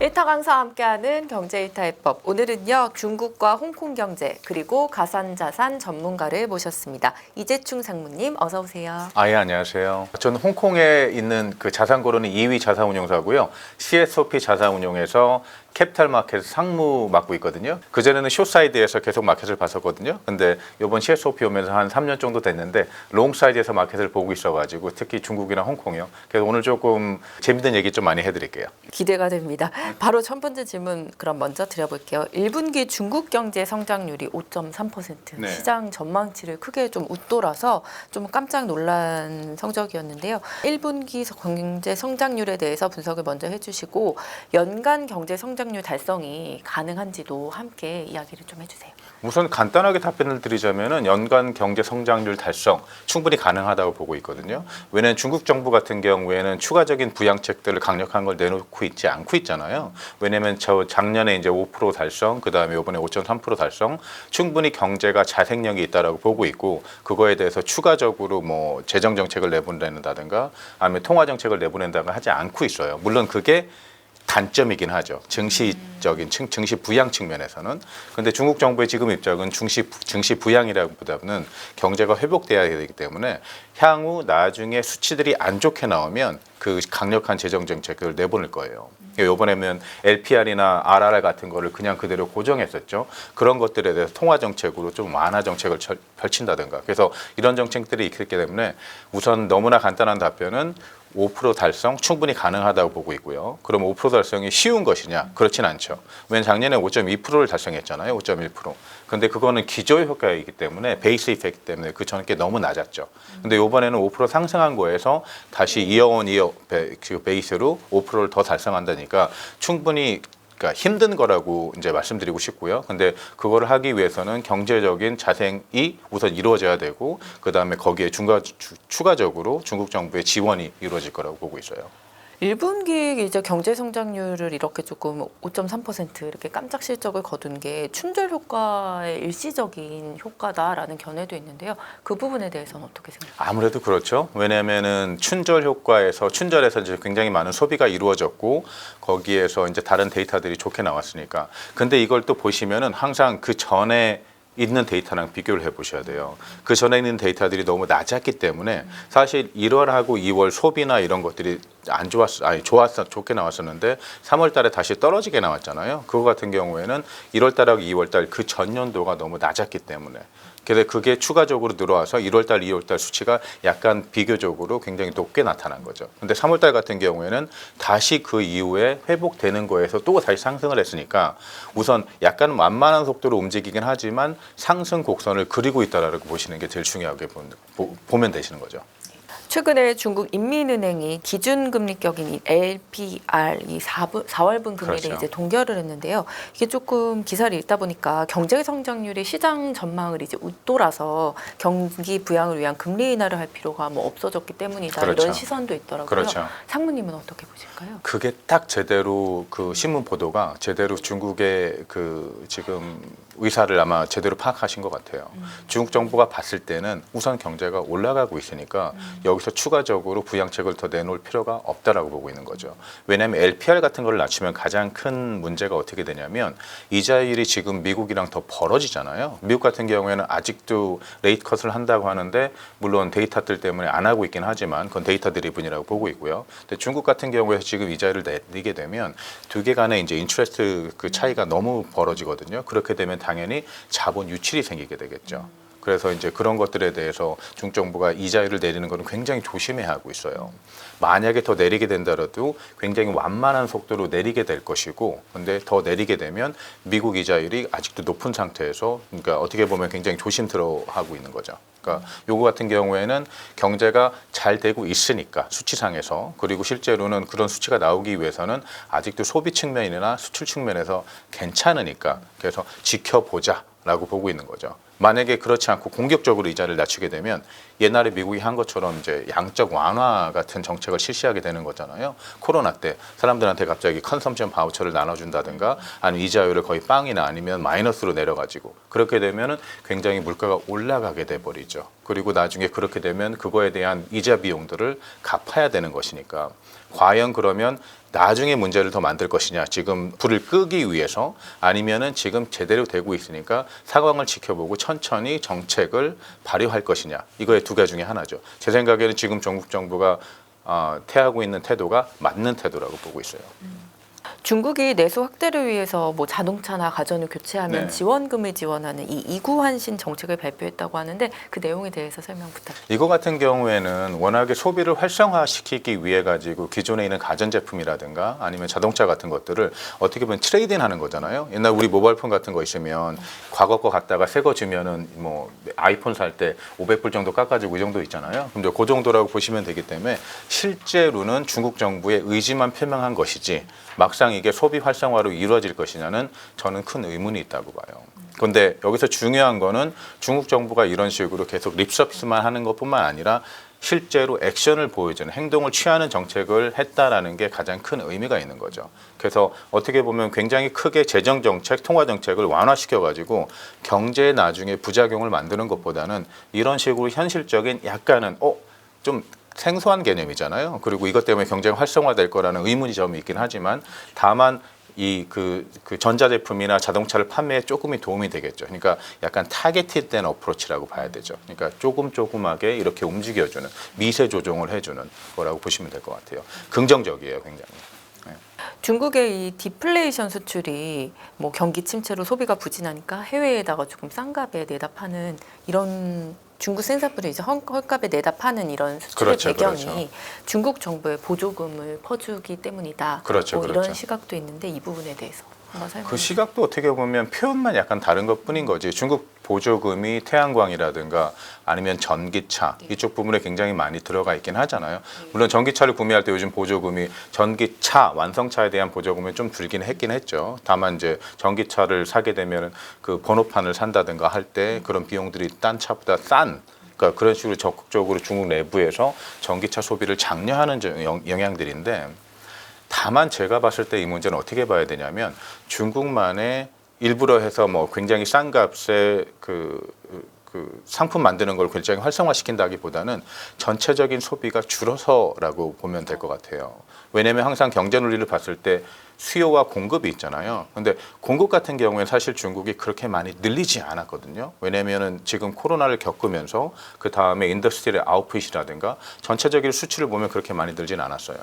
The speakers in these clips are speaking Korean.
일타 강사와 함께하는 경제일타해법. 오늘은요, 중국과 홍콩 경제 그리고 가상자산 전문가를 모셨습니다. 이재충 상무님 어서 오세요. 예, 안녕하세요. 저는 홍콩에 있는 그 자산고르는 2위 자산운용사고요. CSOP 자산운용에서 캐피탈 마켓 상무 맡고 있거든요. 그전에는 숏사이드에서 계속 마켓을 봤었거든요. 근데 이번 CSOP 오면서 한 3년 정도 됐는데 롱사이드에서 마켓을 보고 있어가지고 특히 중국이나 홍콩이요. 그래서 오늘 조금 재밌는 얘기 좀 많이 해드릴게요. 기대가 됩니다. 바로 첫 번째 질문 그럼 먼저 드려볼게요. 1분기 중국 경제 성장률이 5.3%. 네. 시장 전망치를 크게 좀 웃돌아서 좀 깜짝 놀란 성적이었는데요. 1분기 경제 성장률에 대해서 분석을 먼저 해주시고 연간 경제 성장률 달성이 가능한지도 함께 이야기를 좀 해주세요. 우선 간단하게 답변을 드리자면은 연간 경제 성장률 달성 충분히 가능하다고 보고 있거든요. 왜냐하면 중국 정부 같은 경우에는 추가적인 부양책들을 강력한 걸 내놓고 있지 않고 있잖아요. 왜냐하면 저 작년에 이제 5% 달성, 그 다음에 이번에 5.3% 달성, 충분히 경제가 자생력이 있다라고 보고 있고 그거에 대해서 추가적으로 뭐 재정 정책을 내보낸다든가 아니면 통화 정책을 내보낸다든가 하지 않고 있어요. 물론 그게 단점이긴 하죠. 증시적인 증시 부양 측면에서는. 근데 중국 정부의 지금 입장은 증시 부양이라기보다는 경제가 회복돼야 되기 때문에 향후 나중에 수치들이 안 좋게 나오면 그 강력한 재정 정책을 내보낼 거예요. 이번에는 LPR이나 RRR 같은 거를 그냥 그대로 고정했었죠. 그런 것들에 대해서 통화 정책으로 좀 완화 정책을 펼친다든가. 그래서 이런 정책들이 있기 때문에 우선 너무나 간단한 답변은 5% 달성 충분히 가능하다고 보고 있고요. 그럼 5% 달성이 쉬운 것이냐? 그렇진 않죠. 왜냐하면 작년에 5.2%를 달성했잖아요. 5.1%. 근데 그거는 기저효 효과이기 때문에 베이스 이펙트 때문에 그 전께 너무 낮았죠. 근데 이번에는 5% 상승한 거에서 다시 이어온 베이스로 5%를 더 달성한다니까 충분히 그러니까 힘든 거라고 이제 말씀드리고 싶고요. 근데 그거를 하기 위해서는 경제적인 자생이 우선 이루어져야 되고 그 다음에 거기에 추가적으로 중국 정부의 지원이 이루어질 거라고 보고 있어요. 1분기 이제 경제 성장률을 이렇게 조금 5.3% 이렇게 깜짝 실적을 거둔 게 춘절 효과의 일시적인 효과다라는 견해도 있는데요. 그 부분에 대해서는 어떻게 생각하세요? 아무래도 그렇죠. 왜냐하면은 춘절에서 이제 굉장히 많은 소비가 이루어졌고 거기에서 이제 다른 데이터들이 좋게 나왔으니까. 근데 이걸 또 보시면은 항상 그 전에 있는 데이터랑 비교를 해보셔야 돼요. 그 전에 있는 데이터들이 너무 낮았기 때문에 사실 1월하고 2월 소비나 이런 것들이 좋게 나왔었는데 3월 달에 다시 떨어지게 나왔잖아요. 그거 같은 경우에는 1월 달하고 2월 달 그 전년도가 너무 낮았기 때문에 그래서 그게 추가적으로 들어와서 1월 달, 2월 달 수치가 약간 비교적으로 굉장히 높게 나타난 거죠. 근데 3월 달 같은 경우에는 다시 그 이후에 회복되는 거에서 또 다시 상승을 했으니까 우선 약간 완만한 속도로 움직이긴 하지만 상승 곡선을 그리고 있다라고 보시는 게 제일 중요하게 보면 되시는 거죠. 최근에 중국 인민은행이 기준금리격인 이 LPR 이 4월분 금리를 그렇죠. 이제 동결을 했는데요. 이게 조금 기사를 읽다 보니까 경제 성장률이 시장 전망을 이제 웃돌아서 경기 부양을 위한 금리 인하를 할 필요가 뭐 없어졌기 때문이다. 그렇죠. 이런 시선도 있더라고요. 그렇죠. 상무님은 어떻게 보실까요? 그게 딱 제대로 그 신문 보도가 제대로 중국의 그 지금 의사를 아마 제대로 파악하신 것 같아요. 중국 정부가 봤을 때는 우선 경제가 올라가고 있으니까 여기서 추가적으로 부양책을 더 내놓을 필요가 없다라고 보고 있는 거죠. 왜냐하면 LPR 같은 걸 낮추면 가장 큰 문제가 어떻게 되냐면 이자율이 지금 미국이랑 더 벌어지잖아요. 미국 같은 경우에는 아직도 레이트 컷을 한다고 하는데 물론 데이터들 때문에 안 하고 있긴 하지만 그건 데이터 드리븐이라고 보고 있고요. 근데 중국 같은 경우에 지금 이자율을 내리게 되면 두 개 간의 이제 인트레스트 그 차이가 너무 벌어지거든요. 그렇게 되면 당연히 자본 유출이 생기게 되겠죠. 그래서 이제 그런 것들에 대해서 중국 정부가 이자율을 내리는 것은 굉장히 조심해야 하고 있어요. 만약에 더 내리게 된다라도 굉장히 완만한 속도로 내리게 될 것이고, 근데 더 내리게 되면 미국 이자율이 아직도 높은 상태에서, 그러니까 어떻게 보면 굉장히 조심스러워하고 있는 거죠. 그러니까 요거 같은 경우에는 경제가 잘 되고 있으니까 수치상에서, 그리고 실제로는 그런 수치가 나오기 위해서는 아직도 소비 측면이나 수출 측면에서 괜찮으니까 그래서 지켜보자라고 보고 있는 거죠. 만약에 그렇지 않고 공격적으로 이자를 낮추게 되면 옛날에 미국이 한 것처럼 이제 양적 완화 같은 정책을 실시하게 되는 거잖아요. 코로나 때 사람들한테 갑자기 컨섬션 바우처를 나눠준다든가 아니면 이자율을 거의 빵이나 아니면 마이너스로 내려가지고 그렇게 되면은 굉장히 물가가 올라가게 돼 버리죠. 그리고 나중에 그렇게 되면 그거에 대한 이자 비용들을 갚아야 되는 것이니까 과연 그러면 나중에 문제를 더 만들 것이냐, 지금 불을 끄기 위해서, 아니면은 지금 제대로 되고 있으니까 상황을 지켜보고 천천히 정책을 발휘할 것이냐, 이거의 두 가지 중에 하나죠. 제 생각에는 지금 중국 정부가 태하고 있는 태도가 맞는 태도라고 보고 있어요. 중국이 내수 확대를 위해서 뭐 자동차나 가전을 교체하면 네. 지원금을 지원하는 이 이구환신 정책을 발표했다고 하는데 그 내용에 대해서 설명 부탁드립니다. 이거 같은 경우에는 워낙에 소비를 활성화시키기 위해 가지고 기존에 있는 가전제품이라든가 아니면 자동차 같은 것들을 어떻게 보면 트레이드인 하는 거잖아요. 옛날 우리 모바일폰 같은 거 있으면 과거 거 갖다가 새 거 주면은 뭐 아이폰 살 때 500불 정도 깎아주고 이 정도 있잖아요. 그럼 그 정도라고 보시면 되기 때문에 실제로는 중국 정부의 의지만 표명한 것이지 막상 이게 소비 활성화로 이루어질 것이냐는 저는 큰 의문이 있다고 봐요. 그런데 여기서 중요한 거는 중국 정부가 이런 식으로 계속 립서비스만 하는 것뿐만 아니라 실제로 액션을 보여주는, 행동을 취하는 정책을 했다라는 게 가장 큰 의미가 있는 거죠. 그래서 어떻게 보면 굉장히 크게 재정 정책, 통화 정책을 완화시켜 가지고 경제에 나중에 부작용을 만드는 것보다는 이런 식으로 현실적인 약간은 좀 생소한 개념이잖아요. 그리고 이것 때문에 경제가 활성화될 거라는 의문이 좀 있긴 하지만 다만 이 그 전자제품이나 자동차를 판매에 조금이 도움이 되겠죠. 그러니까 약간 타겟팅된 어프로치라고 봐야 되죠. 그러니까 조금하게 이렇게 움직여주는, 미세 조정을 해주는 거라고 보시면 될 것 같아요. 긍정적이에요, 굉장히. 중국의 이 디플레이션 수출이 뭐 경기 침체로 소비가 부진하니까 해외에다가 조금 싼 값에 내다 파는 이런 중국 생산물을 이제 헐값에 내다 파는 이런 수출의 그렇죠, 배경이 그렇죠. 중국 정부의 보조금을 퍼주기 때문이다. 그렇죠, 뭐 그렇죠. 이런 시각도 있는데 이 부분에 대해서 한번 설명해 그 주세요. 시각도 어떻게 보면 표현만 약간 다른 것뿐인 거지. 중국 보조금이 태양광이라든가 아니면 전기차 이쪽 부분에 굉장히 많이 들어가 있긴 하잖아요. 물론 전기차를 구매할 때 요즘 보조금이 전기차 완성차에 대한 보조금이 좀 줄긴 했긴 했죠. 다만 이제 전기차를 사게 되면 그 번호판을 산다든가 할 때 그런 비용들이 딴 차보다 싼, 그러니까 그런 식으로 적극적으로 중국 내부에서 전기차 소비를 장려하는 영향들인데, 다만 제가 봤을 때 이 문제는 어떻게 봐야 되냐면 중국만의 일부러 해서 뭐 굉장히 싼 값에 그 상품 만드는 걸 굉장히 활성화시킨다기보다는 전체적인 소비가 줄어서라고 보면 될 것 같아요. 왜냐하면 항상 경제 논리를 봤을 때 수요와 공급이 있잖아요. 근데 공급 같은 경우에 사실 중국이 그렇게 많이 늘리지 않았거든요. 왜냐하면은 지금 코로나를 겪으면서 그 다음에 인더스트리얼 아웃풋이라든가 전체적인 수치를 보면 그렇게 많이 늘진 않았어요.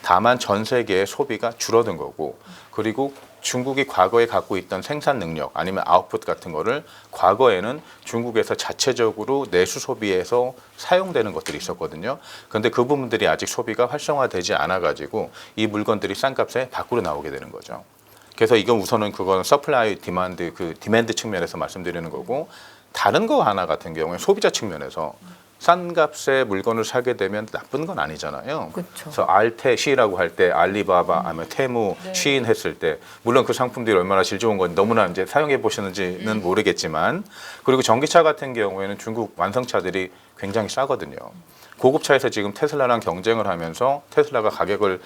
다만 전 세계의 소비가 줄어든 거고, 그리고 중국이 과거에 갖고 있던 생산 능력 아니면 아웃풋 같은 거를 과거에는 중국에서 자체적으로 내수 소비에서 사용되는 것들이 있었거든요. 그런데 그 부분들이 아직 소비가 활성화되지 않아 가지고 이 물건들이 싼 값에 밖으로 나오게 되는 거죠. 그래서 이건 우선은 그건 서플라이 디만드, 그 디맨드 측면에서 말씀드리는 거고, 다른 거 하나 같은 경우에 소비자 측면에서 싼 값에 물건을 사게 되면 나쁜 건 아니잖아요. 그렇죠. 그래서 알테시라고 할 때 알리바바 아니면 테무, 쉬인 했을 때 물론 그 상품들이 얼마나 질 좋은 건 너무나 이제 사용해 보셨는지는 모르겠지만, 그리고 전기차 같은 경우에는 중국 완성차들이 굉장히 싸거든요. 고급차에서 지금 테슬라랑 경쟁을 하면서 테슬라가 가격을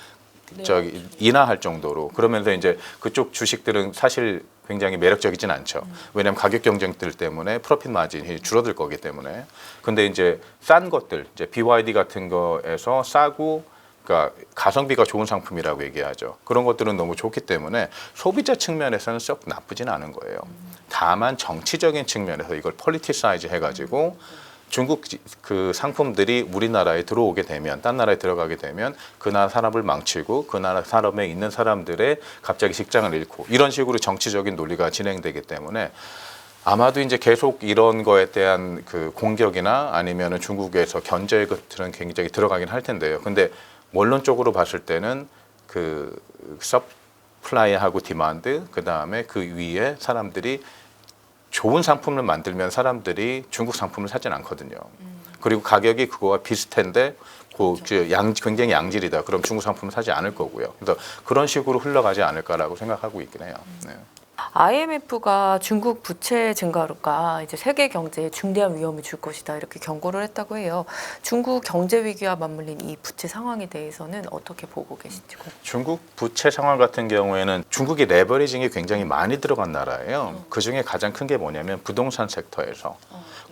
인하할 정도로, 그러면서 이제 그쪽 주식들은 사실 굉장히 매력적이진 않죠. 왜냐하면 가격 경쟁들 때문에 프로핏 마진이 줄어들 거기 때문에. 근데 이제 싼 것들, 이제 BYD 같은 거에서 싸고, 그러니까 가성비가 좋은 상품이라고 얘기하죠. 그런 것들은 너무 좋기 때문에 소비자 측면에서는 썩 나쁘진 않은 거예요. 다만 정치적인 측면에서 이걸 폴리티사이즈 해가지고 중국 그 상품들이 우리나라에 들어오게 되면, 딴 나라에 들어가게 되면 그 나라 산업을 망치고 그 나라 산업에 있는 사람들의 갑자기 직장을 잃고, 이런 식으로 정치적인 논리가 진행되기 때문에 아마도 이제 계속 이런 거에 대한 그 공격이나 아니면은 중국에서 견제 것들은 굉장히 들어가긴 할 텐데요. 근데 원론적으로 봤을 때는 그 서플라이하고 디만드, 그 다음에 그 위에 사람들이 좋은 상품을 만들면 사람들이 중국 상품을 사진 않거든요. 그리고 가격이 그거와 비슷한데 굉장히 양질이다. 그럼 중국 상품을 사지 않을 거고요. 그래서 그런 식으로 흘러가지 않을까라고 생각하고 있긴 해요. 네. IMF가 중국 부채 증가가 이제 세계 경제에 중대한 위험을 줄 것이다 이렇게 경고를 했다고 해요. 중국 경제 위기와 맞물린 이 부채 상황에 대해서는 어떻게 보고 계신지 궁금해요. 중국 부채 상황 같은 경우에는 중국이 레버리징이 굉장히 많이 들어간 나라예요. 그 중에 가장 큰 게 뭐냐면 부동산 섹터에서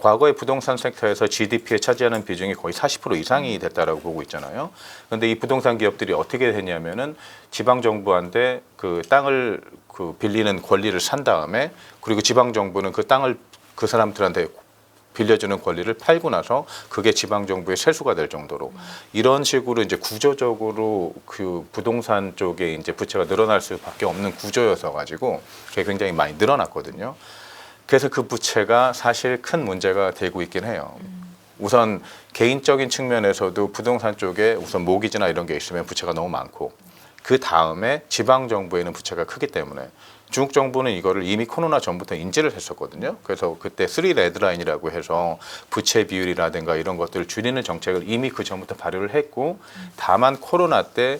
과거에 부동산 섹터에서 GDP에 차지하는 비중이 거의 40% 이상이 됐다라고 보고 있잖아요. 그런데 이 부동산 기업들이 어떻게 했냐면은 지방 정부한테 그 땅을 그 빌리는 권리를 산 다음에 그리고 지방 정부는 그 땅을 그 사람들한테 빌려주는 권리를 팔고 나서 그게 지방 정부의 세수가 될 정도로 이런 식으로 이제 구조적으로 그 부동산 쪽에 이제 부채가 늘어날 수밖에 없는 구조여서 가지고 그게 굉장히 많이 늘어났거든요. 그래서 그 부채가 사실 큰 문제가 되고 있긴 해요. 우선 개인적인 측면에서도 부동산 쪽에 우선 모기지나 이런 게 있으면 부채가 너무 많고 그 다음에 지방 정부에는 부채가 크기 때문에 중국 정부는 이거를 이미 코로나 전부터 인지를 했었거든요. 그래서 그때 3 레드라인이라고 해서 부채 비율이라든가 이런 것들을 줄이는 정책을 이미 그 전부터 발효를 했고 다만 코로나 때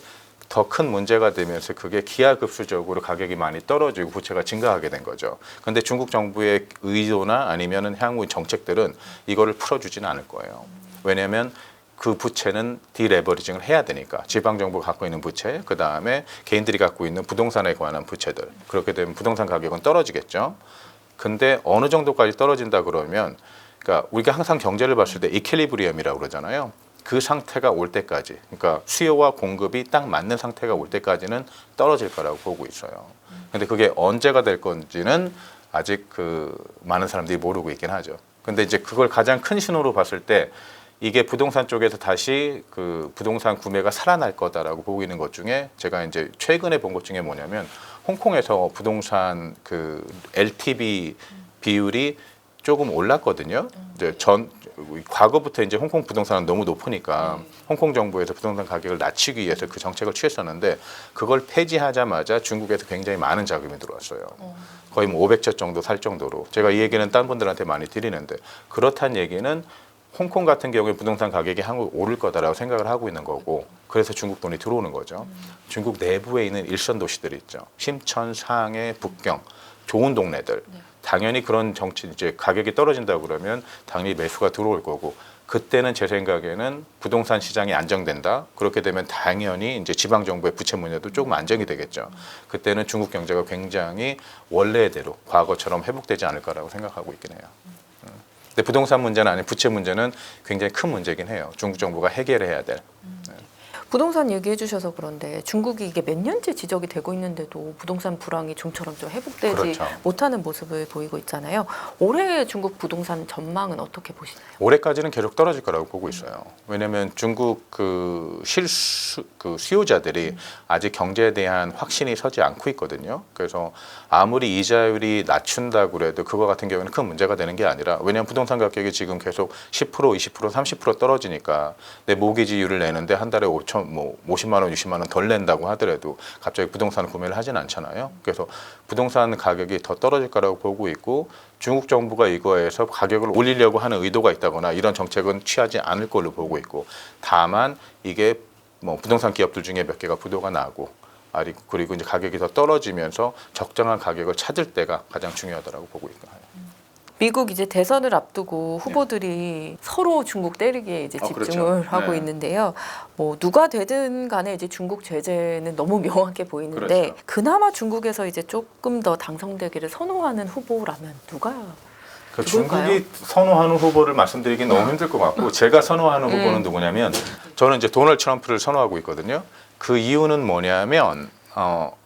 더 큰 문제가 되면서 그게 기하급수적으로 가격이 많이 떨어지고 부채가 증가하게 된 거죠. 그런데 중국 정부의 의도나 아니면은 향후 정책들은 이거를 풀어주지는 않을 거예요. 왜냐하면 그 부채는 디레버리징을 해야 되니까 지방 정부가 갖고 있는 부채, 그 다음에 개인들이 갖고 있는 부동산에 관한 부채들 그렇게 되면 부동산 가격은 떨어지겠죠. 근데 어느 정도까지 떨어진다 그러면, 그러니까 우리가 항상 경제를 봤을 때 이퀄리브리엄이라고 그러잖아요. 그 상태가 올 때까지, 그러니까 수요와 공급이 딱 맞는 상태가 올 때까지는 떨어질 거라고 보고 있어요. 근데 그게 언제가 될 건지는 아직 그 많은 사람들이 모르고 있긴 하죠. 근데 이제 그걸 가장 큰 신호로 봤을 때 이게 부동산 쪽에서 다시 그 부동산 구매가 살아날 거다라고 보고 있는 것 중에 제가 이제 최근에 본 것 중에 뭐냐면 홍콩에서 부동산 그 LTV 비율이 조금 올랐거든요. 이제 과거부터 이제 홍콩 부동산은 너무 높으니까 홍콩 정부에서 부동산 가격을 낮추기 위해서 그 정책을 취했었는데 그걸 폐지하자마자 중국에서 굉장히 많은 자금이 들어왔어요. 거의 뭐 500채 정도 살 정도로. 제가 이 얘기는 딴 분들한테 많이 드리는데 그렇다는 얘기는 홍콩 같은 경우에 부동산 가격이 한국 오를 거다라고 생각을 하고 있는 거고 그래서 중국 돈이 들어오는 거죠. 중국 내부에 있는 일선 도시들이 있죠. 심천, 상해, 북경, 좋은 동네들. 당연히 그런 정치 이제 가격이 떨어진다고 그러면 당연히 매수가 들어올 거고 그때는 제 생각에는 부동산 시장이 안정된다. 그렇게 되면 당연히 이제 지방 정부의 부채 문제도 조금 안정이 되겠죠. 그때는 중국 경제가 굉장히 원래대로 과거처럼 회복되지 않을까라고 생각하고 있긴 해요. 근데 부동산 문제는 아닌 부채 문제는 굉장히 큰 문제긴 해요. 중국 정부가 해결해야 될. 부동산 얘기해 주셔서 그런데 중국이 이게 몇 년째 지적이 되고 있는데도 부동산 불황이 좀처럼 좀 회복되지 그렇죠. 못하는 모습을 보이고 있잖아요. 올해 중국 부동산 전망은 어떻게 보시나요? 올해까지는 계속 떨어질 거라고 보고 있어요. 왜냐하면 중국 그 수요자들이 아직 경제에 대한 확신이 서지 않고 있거든요. 그래서 아무리 이자율이 낮춘다고 그래도 그거 같은 경우는 큰 문제가 되는 게 아니라 왜냐하면 부동산 가격이 지금 계속 10%, 20%, 30% 떨어지니까 내 모기지율을 내는데 한 달에 50만 원, 60만 원 덜 낸다고 하더라도 갑자기 부동산 구매를 하진 않잖아요. 그래서 부동산 가격이 더 떨어질 거라고 보고 있고 중국 정부가 이거에서 가격을 올리려고 하는 의도가 있다거나 이런 정책은 취하지 않을 걸로 보고 있고 다만 이게 뭐 부동산 기업들 중에 몇 개가 부도가 나고 그리고 이제 가격이 더 떨어지면서 적정한 가격을 찾을 때가 가장 중요하다고 보고 있거든요. 미국 이제 대선을 앞두고 후보들이 서로 중국 때리기에 이제 집중을 그렇죠. 하고 네. 있는데요. 뭐 누가 되든 간에 이제 중국 제재는 너무 명확해 보이는데 그렇죠. 그나마 중국에서 이제 조금 더 당선되기를 선호하는 후보라면 누가? 그 누굴까요? 중국이 선호하는 후보를 말씀드리긴 너무 힘들 것 같고 제가 선호하는 후보는 누구냐면 저는 이제 도널드 트럼프를 선호하고 있거든요. 그 이유는 뭐냐면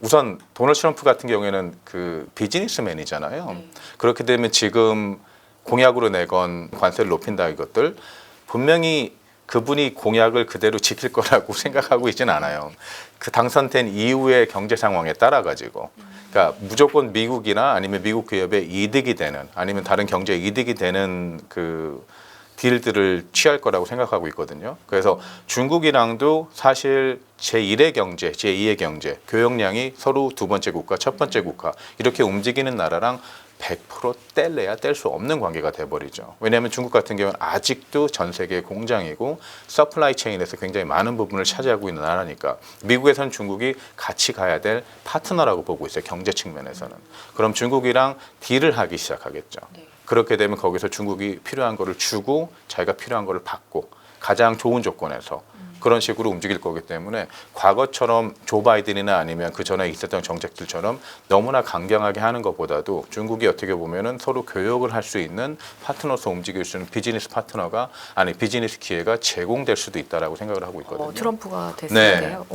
우선 도널드 트럼프 같은 경우에는 그 비즈니스맨이잖아요. 그렇게 되면 지금 공약으로 내건 관세를 높인다 이것들 분명히 그분이 공약을 그대로 지킬 거라고 생각하고 있지는 않아요. 그 당선된 이후의 경제 상황에 따라 가지고 그러니까 무조건 미국이나 아니면 미국 기업의 이득이 되는 아니면 다른 경제 이득이 되는 그 딜들을 취할 거라고 생각하고 있거든요. 그래서 중국이랑도 사실 제1의 경제, 제2의 경제, 교역량이 서로 두 번째 국가, 첫 번째 국가 이렇게 움직이는 나라랑 100% 뗄래야 뗄 수 없는 관계가 돼버리죠. 왜냐하면 중국 같은 경우는 아직도 전 세계 공장이고 서플라이 체인에서 굉장히 많은 부분을 차지하고 있는 나라니까 미국에선 중국이 같이 가야 될 파트너라고 보고 있어요. 경제 측면에서는. 그럼 중국이랑 딜을 하기 시작하겠죠. 그렇게 되면 거기서 중국이 필요한 거를 주고 자기가 필요한 거를 받고 가장 좋은 조건에서 그런 식으로 움직일 거기 때문에 과거처럼 조 바이든이나 아니면 그 전에 있었던 정책들처럼 너무나 강경하게 하는 것보다도 중국이 어떻게 보면은 서로 교역을 할 수 있는 파트너로서 움직일 수 있는 비즈니스 파트너가 아니 비즈니스 기회가 제공될 수도 있다라고 생각을 하고 있거든요. 트럼프가 됐을 네. 때요.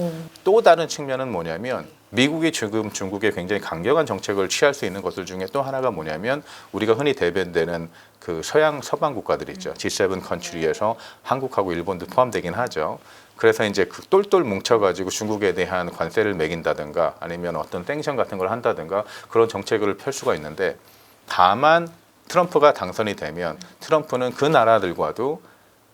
또 다른 측면은 뭐냐면 미국이 지금 중국에 굉장히 강경한 정책을 취할 수 있는 것들 중에 또 하나가 뭐냐면 우리가 흔히 대변되는 그 서방 국가들 있죠. G7 컨트리에서 한국하고 일본도 포함되긴 하죠. 그래서 이제 그 똘똘 뭉쳐가지고 중국에 대한 관세를 매긴다든가 아니면 어떤 땡션 같은 걸 한다든가 그런 정책을 펼 수가 있는데 다만 트럼프가 당선이 되면 트럼프는 그 나라들과도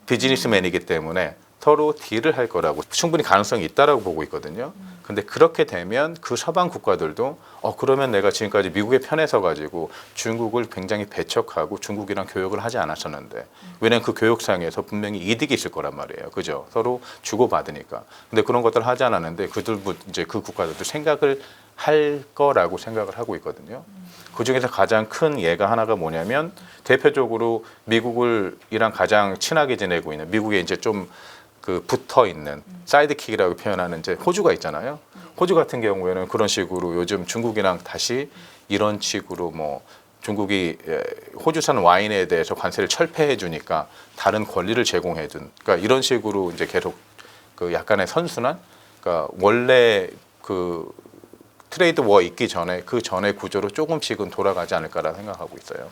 비즈니스맨이기 때문에 서로 딜을 할 거라고 충분히 가능성이 있다라고 보고 있거든요. 근데 그렇게 되면 그 서방 국가들도 그러면 내가 지금까지 미국의 편에 서 가지고 중국을 굉장히 배척하고 중국이랑 교역을 하지 않았었는데 왜냐면 그 교역상에서 분명히 이득이 있을 거란 말이에요. 그죠? 서로 주고받으니까. 근데 그런 것들을 하지 않았는데 이제 그 국가들도 생각을 할 거라고 생각을 하고 있거든요. 그 중에서 가장 큰 예가 하나가 뭐냐면 대표적으로 미국이랑 가장 친하게 지내고 있는 미국에 이제 좀 그 붙어 있는 사이드킥이라고 표현하는 이제 호주가 있잖아요. 호주 같은 경우에는 그런 식으로 요즘 중국이랑 다시 이런 식으로 뭐 중국이 호주산 와인에 대해서 관세를 철폐해 주니까 다른 권리를 제공해 준 그러니까 이런 식으로 이제 계속 그 약간의 선순환 그러니까 원래 그 트레이드 워 있기 전에 그 전의 구조로 조금씩은 돌아가지 않을까라 생각하고 있어요.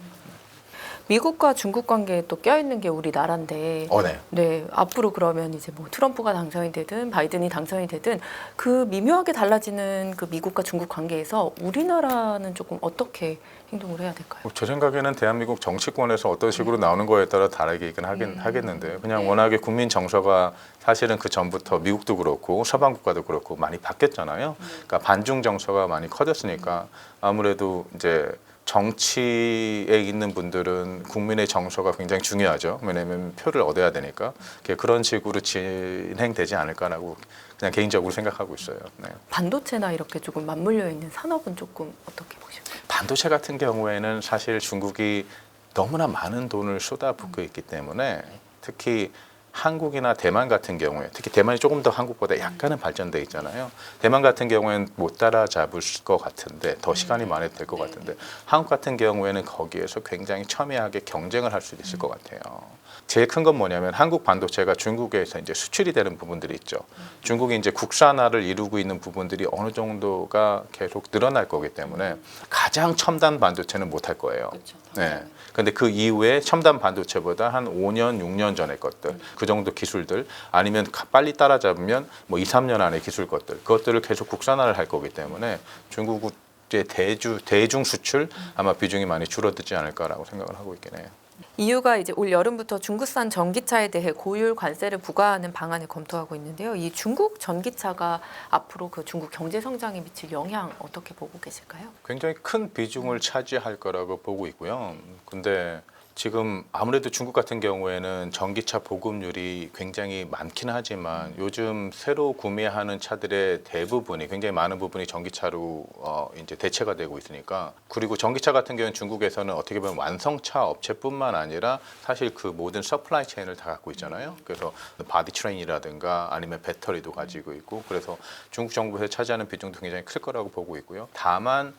미국과 중국 관계에 또 껴있는 게 우리나라인데 네. 네, 앞으로 그러면 이제 뭐 트럼프가 당선이 되든 바이든이 당선이 되든 그 미묘하게 달라지는 그 미국과 중국 관계에서 우리나라는 조금 어떻게 행동을 해야 될까요? 제 생각에는 대한민국 정치권에서 어떤 식으로 나오는 거에 따라 다르긴 하겠는데요. 그냥 워낙에 국민 정서가 사실은 그 전부터 미국도 그렇고 서방 국가도 그렇고 많이 바뀌었잖아요. 그러니까 반중 정서가 많이 커졌으니까 아무래도 이제 정치에 있는 분들은 국민의 정서가 굉장히 중요하죠. 왜냐하면 표를 얻어야 되니까 그런 식으로 진행되지 않을까라고 그냥 개인적으로 생각하고 있어요. 네. 반도체나 이렇게 조금 맞물려 있는 산업은 조금 어떻게 보십니까? 반도체 같은 경우에는 사실 중국이 너무나 많은 돈을 쏟아붓고 있기 때문에 특히 한국이나 대만 같은 경우에 특히 대만이 조금 더 한국보다 약간은 발전돼 있잖아요. 대만 같은 경우에는 못 따라잡을 것 같은데 더 시간이 많이 될 것 같은데 한국 같은 경우에는 거기에서 굉장히 첨예하게 경쟁을 할 수 있을 것 같아요. 제일 큰 건 뭐냐면 한국 반도체가 중국에서 이제 수출이 되는 부분들이 있죠. 중국이 이제 국산화를 이루고 있는 부분들이 어느 정도가 계속 늘어날 거기 때문에 가장 첨단 반도체는 못 할 거예요. 네. 근데 그 이후에 첨단 반도체보다 한 5년, 6년 전의 것들, 그 정도 기술들 아니면 빨리 따라잡으면 뭐 2, 3년 안에 기술 것들, 그것들을 계속 국산화를 할 거기 때문에 중국의 대중 수출 아마 비중이 많이 줄어들지 않을까라고 생각을 하고 있긴 해요. EU가 이제 올 여름부터 중국산 전기차에 대해 고율 관세를 부과하는 방안을 검토하고 있는데요. 이 중국 전기차가 앞으로 그 중국 경제 성장에 미칠 영향 어떻게 보고 계실까요? 굉장히 큰 비중을 차지할 거라고 보고 있고요. 근데 지금 아무래도 중국 같은 경우에는 전기차 보급률이 굉장히 많긴 하지만 요즘 새로 구매하는 차들의 대부분이 굉장히 많은 부분이 전기차로 이제 대체가 되고 있으니까 그리고 전기차 같은 경우는 중국에서는 어떻게 보면 완성차 업체뿐만 아니라 사실 그 모든 서플라이 체인을 다 갖고 있잖아요. 그래서 바디 트레인이라든가 아니면 배터리도 가지고 있고 그래서 중국 정부에서 차지하는 비중도 굉장히 클 거라고 보고 있고요. 다만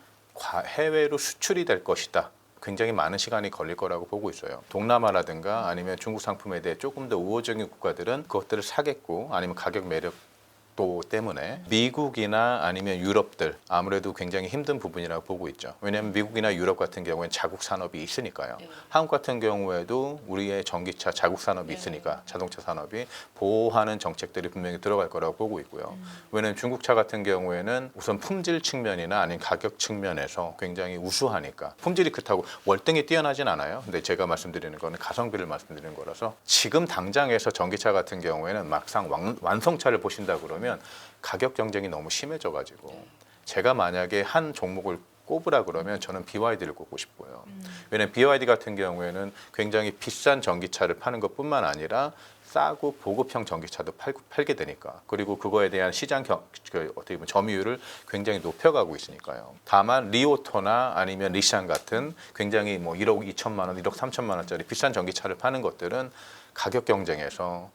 해외로 수출이 될 것이다. 굉장히 많은 시간이 걸릴 거라고 보고 있어요. 동남아라든가 아니면 중국 상품에 대해 조금 더 우호적인 국가들은 그것들을 사겠고 아니면 가격 매력도 때문에 미국이나 아니면 유럽들 아무래도 굉장히 힘든 부분이라고 보고 있죠. 왜냐하면 미국이나 유럽 같은 경우에는 자국 산업이 있으니까요. 한국 같은 경우에도 우리의 전기차 자국 산업이 있으니까 자동차 산업이 보호하는 정책들이 분명히 들어갈 거라고 보고 있고요. 왜냐하면 중국차 같은 경우에는 우선 품질 측면이나 아니면 가격 측면에서 굉장히 우수하니까 품질이 그렇다고 월등히 뛰어나진 않아요. 근데 제가 말씀드리는 거는 가성비를 말씀드리는 거라서 지금 당장에서 전기차 같은 경우에는 막상 완성차를 보신다 그러면 뭐냐면 가격 경쟁이 너무 심해져가지고 제가 만약에 한 종목을 꼽으라 그러면 저는 BYD를 꼽고 싶고요. 왜냐하면 BYD 같은 경우에는 굉장히 비싼 전기차를 파는 것뿐만 아니라 싸고 보급형 전기차도 팔게 되니까, 그리고 그거에 대한 시장 어떻게 보면 점유율을 굉장히 높여가고 있으니까요. 다만 리오토나 아니면 리샹 같은 굉장히 뭐 1억 2천만 원, 1억 3천만 원짜리 비싼 전기차를 파는 것들은 가격 경쟁에서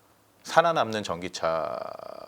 살아남는 전기차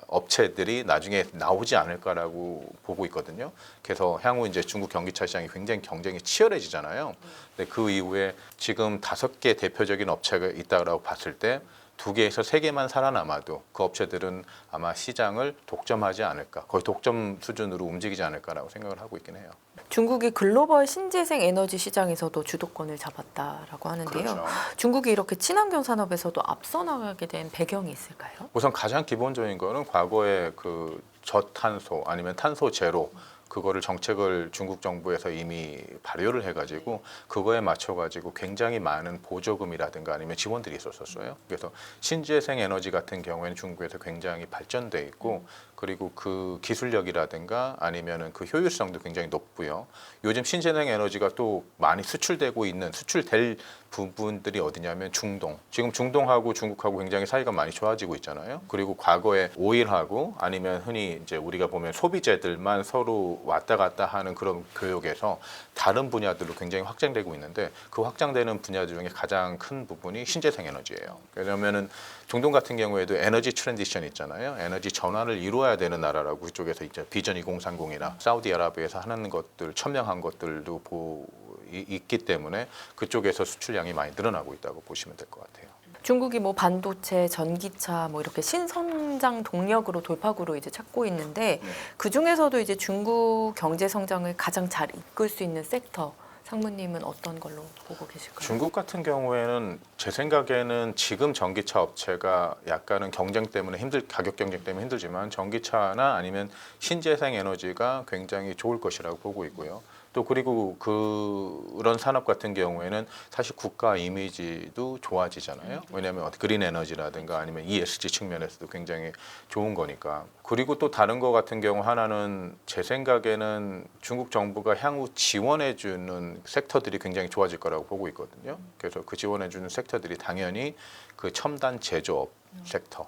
업체들이 나중에 나오지 않을까라고 보고 있거든요. 그래서 향후 이제 중국 전기차 시장이 굉장히 경쟁이 치열해지잖아요. 근데 그 이후에 지금 5개 대표적인 업체가 있다고 봤을 때 2개에서 3개만 살아남아도 그 업체들은 아마 시장을 독점하지 않을까, 거의 독점 수준으로 움직이지 않을까라고 생각을 하고 있긴 해요. 중국이 글로벌 신재생 에너지 시장에서도 주도권을 잡았다라고 하는데요. 그렇죠. 중국이 이렇게 친환경 산업에서도 앞서 나가게 된 배경이 있을까요? 우선 가장 기본적인 거는 과거에 그 저탄소 아니면 탄소 제로 그거를 정책을 중국 정부에서 이미 발효를 해가지고 그거에 맞춰가지고 굉장히 많은 보조금이라든가 아니면 지원들이 있었어요. 그래서 신재생 에너지 같은 경우에는 중국에서 굉장히 발전돼 있고, 그리고 그 기술력이라든가 아니면은 그 효율성도 굉장히 높고요. 요즘 신재생 에너지가 또 많이 수출되고 있는, 수출될 부분들이 어디냐면 중동. 지금 중동하고 중국하고 굉장히 사이가 많이 좋아지고 있잖아요. 그리고 과거에 오일하고 아니면 흔히 이제 우리가 보면 소비재들만 서로 왔다 갔다 하는 그런 교역에서 다른 분야들로 굉장히 확장되고 있는데, 그 확장되는 분야 중에 가장 큰 부분이 신재생 에너지예요. 왜냐하면은 중동 같은 경우에도 에너지 트랜지션 있잖아요. 에너지 전환을 이루어야 되는 나라라고 그쪽에서 이제 비전 2030이나 사우디아라비아에서 하는 것들, 천명한 것들도 있기 때문에 그쪽에서 수출량이 많이 늘어나고 있다고 보시면 될 것 같아요. 중국이 뭐 반도체, 전기차 뭐 이렇게 신성장 동력으로 돌파구로 이제 찾고 있는데 그 중에서도 이제 중국 경제 성장을 가장 잘 이끌 수 있는 섹터, 상무님은 어떤 걸로 보고 계실까요? 중국 같은 경우에는 제 생각에는 지금 전기차 업체가 약간은 경쟁 때문에 가격 경쟁 때문에 힘들지만 전기차나 아니면 신재생 에너지가 굉장히 좋을 것이라고 보고 있고요. 또 그리고 그런 산업 같은 경우에는 사실 국가 이미지도 좋아지잖아요. 왜냐하면 그린 에너지라든가 아니면 ESG 측면에서도 굉장히 좋은 거니까. 그리고 또 다른 거 같은 경우 하나는 제 생각에는 중국 정부가 향후 지원해주는 섹터들이 굉장히 좋아질 거라고 보고 있거든요. 그래서 그 지원해주는 섹터들이 당연히 그 첨단 제조업 섹터,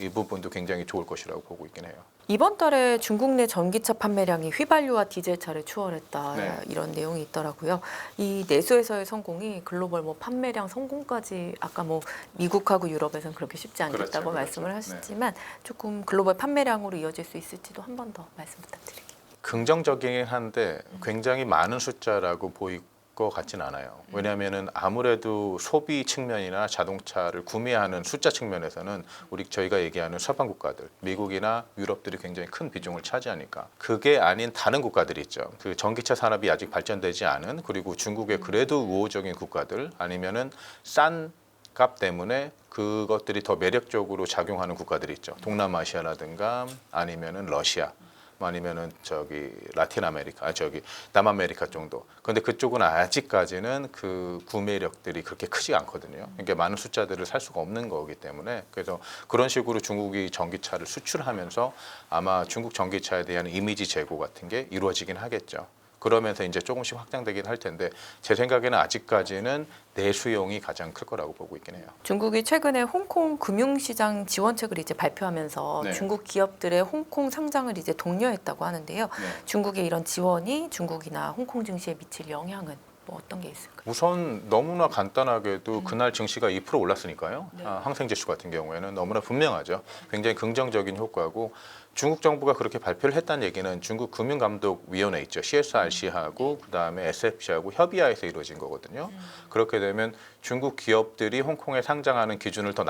이 부분도 굉장히 좋을 것이라고 보고 있긴 해요. 이번 달에 중국 내 전기차 판매량이 휘발유와 디젤차를 추월했다, 네. 이런 내용이 있더라고요. 이 내수에서의 성공이 글로벌 뭐 판매량 성공까지, 아까 뭐 미국하고 유럽에서는 그렇게 쉽지 않겠다고 그렇죠. 말씀을 하셨지만 조금 글로벌 판매량으로 이어질 수 있을지도 한 번 더 말씀 부탁드릴게요. 긍정적이긴 한데 굉장히 많은 숫자라고 보일 것 같진 않아요. 왜냐하면은 아무래도 소비 측면이나 자동차를 구매하는 숫자 측면에서는 저희가 얘기하는 서방 국가들, 미국이나 유럽들이 굉장히 큰 비중을 차지하니까, 그게 아닌 다른 국가들이 있죠. 그 전기차 산업이 아직 발전되지 않은, 그리고 중국의 그래도 우호적인 국가들, 아니면은 싼 값 때문에 그것들이 더 매력적으로 작용하는 국가들이 있죠. 동남아시아라든가 아니면은 러시아, 아니면은 라틴 아메리카, 남아메리카 정도. 그런데 그쪽은 아직까지는 그 구매력들이 그렇게 크지 않거든요. 그러니까 많은 숫자들을 살 수가 없는 거기 때문에, 그래서 그런 식으로 중국이 전기차를 수출하면서 아마 중국 전기차에 대한 이미지 제고 같은 게 이루어지긴 하겠죠. 그러면서 이제 조금씩 확장되긴 할 텐데, 제 생각에는 아직까지는 내수용이 가장 클 거라고 보고 있긴 해요. 중국이 최근에 홍콩 금융시장 지원책을 이제 발표하면서 네. 중국 기업들의 홍콩 상장을 이제 독려했다고 하는데요. 네. 중국의 이런 지원이 중국이나 홍콩 증시에 미칠 영향은 뭐 어떤 게 있을까요? 우선 너무나 간단하게도 그날 증시가 2% 올랐으니까요. 네. 항생지수 같은 경우에는 너무나 분명하죠. 굉장히 긍정적인 효과고, 중국 정부가 그렇게 발표를 했다는 얘기는 중국 금융감독위원회 있죠. CSRC하고 그다음에 SFC하고 협의하에서 이루어진 거거든요. 그렇게 되면 중국 기업들이 홍콩에 상장하는 기준을 더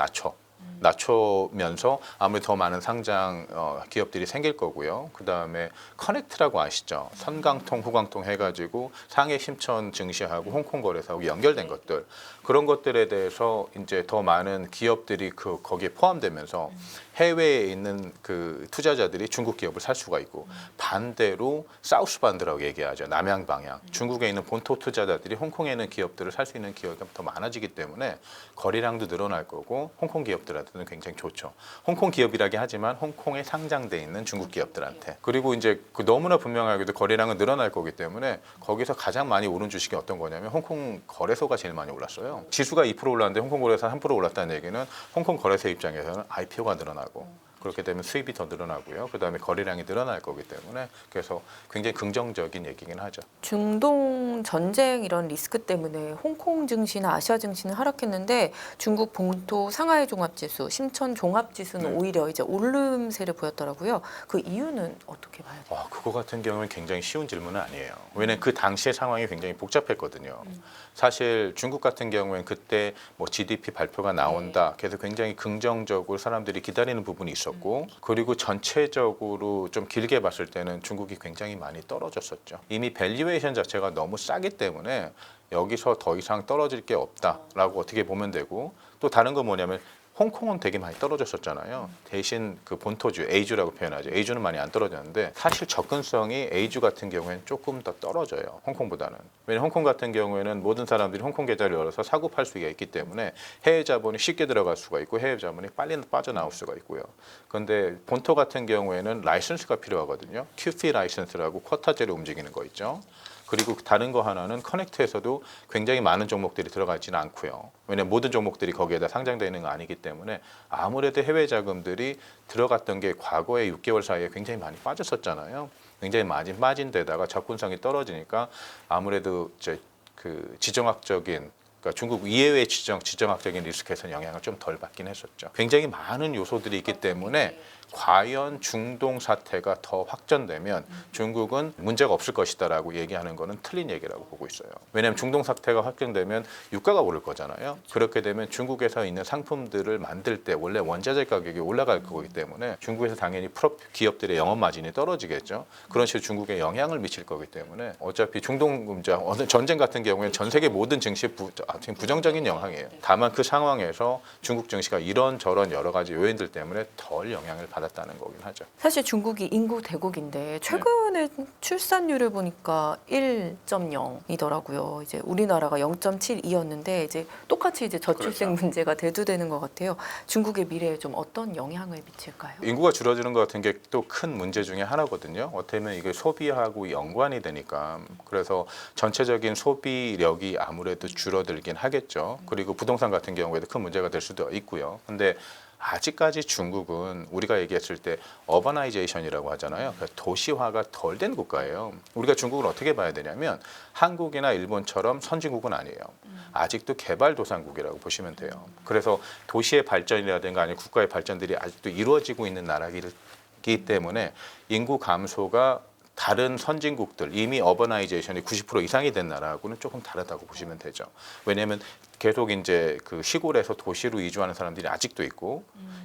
낮추면서 아무래도 더 많은 상장 기업들이 생길 거고요. 그다음에 커넥트라고 아시죠? 선강통, 후강통 해가지고 상해 심천 증시하고 홍콩 거래소하고 연결된 것들, 그런 것들에 대해서 이제 더 많은 기업들이 거기에 포함되면서 해외에 있는 그 투자자들이 중국 기업을 살 수가 있고 반대로 사우스반드라고 얘기하죠. 남양 방향. 중국에 있는 본토 투자자들이 홍콩에 있는 기업들을 살 수 있는 기업이 더 많아지기 때문에 거래량도 늘어날 거고 홍콩 기업들한테는 굉장히 좋죠. 홍콩 기업이라기 하지만 홍콩에 상장돼 있는 중국 기업들한테. 그리고 이제 그 너무나 분명하게도 거래량은 늘어날 거기 때문에 거기서 가장 많이 오른 주식이 어떤 거냐면 홍콩 거래소가 제일 많이 올랐어요. 지수가 2% 올랐는데 홍콩 거래소 3% 올랐다는 얘기는 홍콩 거래소 입장에서는 IPO가 늘어나고 그렇게 되면 수입이 더 늘어나고요. 그다음에 거래량이 늘어날 거기 때문에 그래서 굉장히 긍정적인 얘기긴 하죠. 중동 전쟁 이런 리스크 때문에 홍콩 증시나 아시아 증시는 하락했는데 중국 본토 상하이 종합지수, 심천 종합지수는 네. 오히려 이제 오름세를 보였더라고요. 그 이유는 어떻게 봐야 돼요? 그거 같은 경우는 굉장히 쉬운 질문은 아니에요. 왜냐하면 그 당시의 상황이 굉장히 복잡했거든요. 사실 중국 같은 경우에는 그때 뭐 GDP 발표가 나온다. 그래서 굉장히 긍정적으로 사람들이 기다리는 부분이 있었고 그리고 전체적으로 좀 길게 봤을 때는 중국이 굉장히 많이 떨어졌었죠. 이미 밸류에이션 자체가 너무 싸기 때문에 여기서 더 이상 떨어질 게 없다라고 어떻게 보면 되고 또 다른 건 뭐냐면 홍콩은 되게 많이 떨어졌었잖아요. 대신 그 본토주, A주라고 표현하죠. A주는 많이 안 떨어졌는데 사실 접근성이 A주 같은 경우에는 조금 더 떨어져요. 홍콩보다는. 왜냐하면 홍콩 같은 경우에는 모든 사람들이 홍콩 계좌를 열어서 사고 팔 수가 있기 때문에 해외 자본이 쉽게 들어갈 수가 있고 해외 자본이 빨리 빠져나올 수가 있고요. 그런데 본토 같은 경우에는 라이선스가 필요하거든요. QF 라이선스라고 쿼터제로 움직이는 거 있죠. 그리고 다른 거 하나는 커넥트에서도 굉장히 많은 종목들이 들어가 있지는 않고요. 왜냐하면 모든 종목들이 거기에다 상장되어 있는 거 아니기 때문에 아무래도 해외 자금들이 들어갔던 게 과거에 6개월 사이에 굉장히 많이 빠졌었잖아요. 굉장히 많이 빠진 데다가 접근성이 떨어지니까 아무래도 그 지정학적인 그러니까 중국 이해외 지정학적인 리스크에서는 영향을 좀 덜 받긴 했었죠. 굉장히 많은 요소들이 있기 때문에 과연 중동 사태가 더 확전되면 중국은 문제가 없을 것이다라고 얘기하는 거는 틀린 얘기라고 보고 있어요. 왜냐하면 중동 사태가 확전되면 유가가 오를 거잖아요. 그렇게 되면 중국에서 있는 상품들을 만들 때 원래 원자재 가격이 올라갈 거기 때문에 중국에서 당연히 기업들의 영업 마진이 떨어지겠죠. 그런 식으로 중국에 영향을 미칠 거기 때문에 어차피 중동 문제, 전쟁 같은 경우에는 전 세계 모든 증시에 부정적인 영향이에요. 다만 그 상황에서 중국 증시가 이런저런 여러 가지 요인들 때문에 덜 영향을 받았다는 거긴 하죠. 사실 중국이 인구 대국인데 최근에 출산율을 보니까 1.0이더라고요. 이제 우리나라가 0.72였는데 이제 똑같이 이제 저출생 그렇죠. 문제가 대두되는 것 같아요. 중국의 미래에 좀 어떤 영향을 미칠까요? 인구가 줄어드는 것 같은 게 또 큰 문제 중에 하나거든요. 어떻게 보면 이게 소비하고 연관이 되니까 그래서 전체적인 소비력이 아무래도 줄어들긴 하겠죠. 그리고 부동산 같은 경우에도 큰 문제가 될 수도 있고요. 근데 아직까지 중국은 우리가 얘기했을 때 어바나이제이션이라고 하잖아요. 그러니까 도시화가 덜 된 국가예요. 우리가 중국을 어떻게 봐야 되냐면 한국이나 일본처럼 선진국은 아니에요. 아직도 개발도상국이라고 보시면 돼요. 그래서 도시의 발전이라든가 아니면 국가의 발전들이 아직도 이루어지고 있는 나라이기 때문에 인구 감소가 다른 선진국들 이미 어버나이제이션이 90% 이상이 된 나라하고는 조금 다르다고 보시면 되죠. 왜냐하면 계속 이제 그 시골에서 도시로 이주하는 사람들이 아직도 있고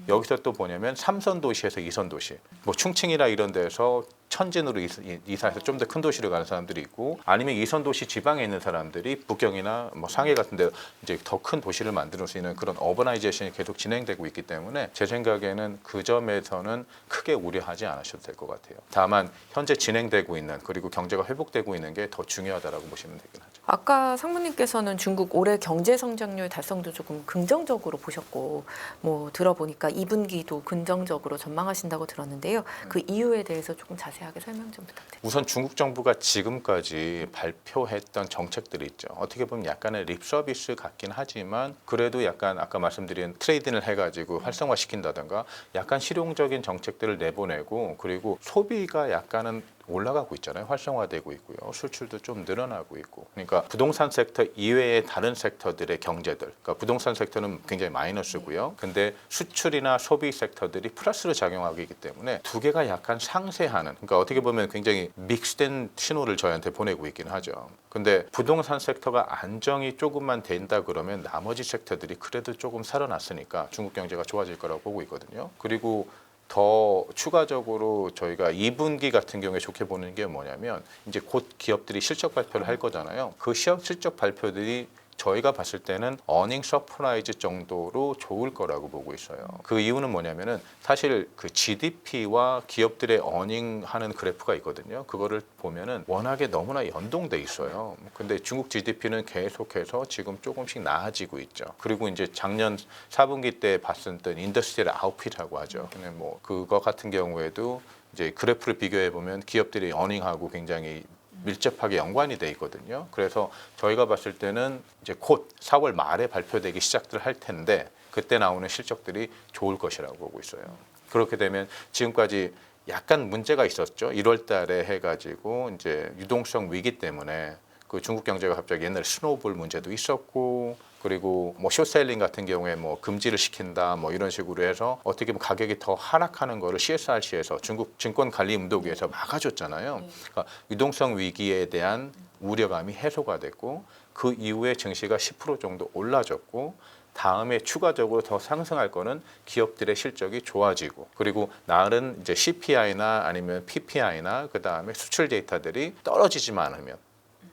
여기서 또 뭐냐면 3선 도시에서 2선 도시, 뭐 충칭이나 이런 데서 천진으로 이사해서 좀 더 큰 도시로 가는 사람들이 있고 아니면 2선 도시 지방에 있는 사람들이 북경이나 뭐 상해 같은 데 이제 더 큰 도시를 만들 수 있는 그런 어버나이제이션이 계속 진행되고 있기 때문에 제 생각에는 그 점에서는 크게 우려하지 않으셔도 될 것 같아요. 다만 현재 진행되고 있는 그리고 경제가 회복되고 있는 게 더 중요하다라고 보시면 되긴 하죠. 아까 상무님께서는 중국 올해 경제 성장률 달성도 조금 긍정적으로 보셨고 뭐 들어보니까 2분기도 긍정적으로 전망하신다고 들었는데요. 그 이유에 대해서 조금 자세하게 설명 좀 부탁드립니다. 우선 중국 정부가 지금까지 발표했던 정책들이 있죠. 어떻게 보면 약간의 립 서비스 같긴 하지만 그래도 약간 아까 말씀드린 트레이딩을 해가지고 활성화시킨다든가 약간 실용적인 정책들을 내보내고 그리고 소비가 약간은 올라가고 있잖아요. 활성화되고 있고요. 수출도 좀 늘어나고 있고. 그러니까 부동산 섹터 이외의 다른 섹터들의 경제들. 그러니까 부동산 섹터는 굉장히 마이너스고요. 근데 수출이나 소비 섹터들이 플러스로 작용하기 때문에 두 개가 약간 상쇄하는. 그러니까 어떻게 보면 굉장히 믹스된 신호를 저희한테 보내고 있긴 하죠. 근데 부동산 섹터가 안정이 조금만 된다 그러면 나머지 섹터들이 그래도 조금 살아났으니까 중국 경제가 좋아질 거라고 보고 있거든요. 그리고 더 추가적으로 저희가 2분기 같은 경우에 좋게 보는 게 뭐냐면 이제 곧 기업들이 실적 발표를 할 거잖아요. 그 실적 발표들이 저희가 봤을 때는 어닝 서프라이즈 정도로 좋을 거라고 보고 있어요. 그 이유는 뭐냐면은 사실 그 GDP와 기업들의 어닝 하는 그래프가 있거든요. 그거를 보면은 워낙에 너무나 연동돼 있어요. 근데 중국 GDP는 계속해서 지금 조금씩 나아지고 있죠. 그리고 이제 작년 4분기 때 봤을 때 인더스트리얼 아웃풋이라고 하죠. 근데 뭐 그거 같은 경우에도 이제 그래프를 비교해 보면 기업들이 어닝하고 굉장히 밀접하게 연관이 돼 있거든요. 그래서 저희가 봤을 때는 이제 곧 4월 말에 발표되기 시작들 할 텐데 그때 나오는 실적들이 좋을 것이라고 보고 있어요. 그렇게 되면 지금까지 약간 문제가 있었죠. 1월 달에 해가지고 이제 유동성 위기 때문에 그 중국 경제가 갑자기 옛날에 스노우볼 문제도 있었고 그리고 뭐 숏셀링 같은 경우에 뭐 금지를 시킨다 뭐 이런 식으로 해서 어떻게 보면 가격이 더 하락하는 거를 CSRC에서 중국 증권관리운동위에서 막아줬잖아요. 그러니까 유동성 위기에 대한 우려감이 해소가 됐고 그 이후에 증시가 10% 정도 올라졌고 다음에 추가적으로 더 상승할 거는 기업들의 실적이 좋아지고 그리고 나른 이제 CPI나 아니면 PPI나 그 다음에 수출 데이터들이 떨어지지만 않으면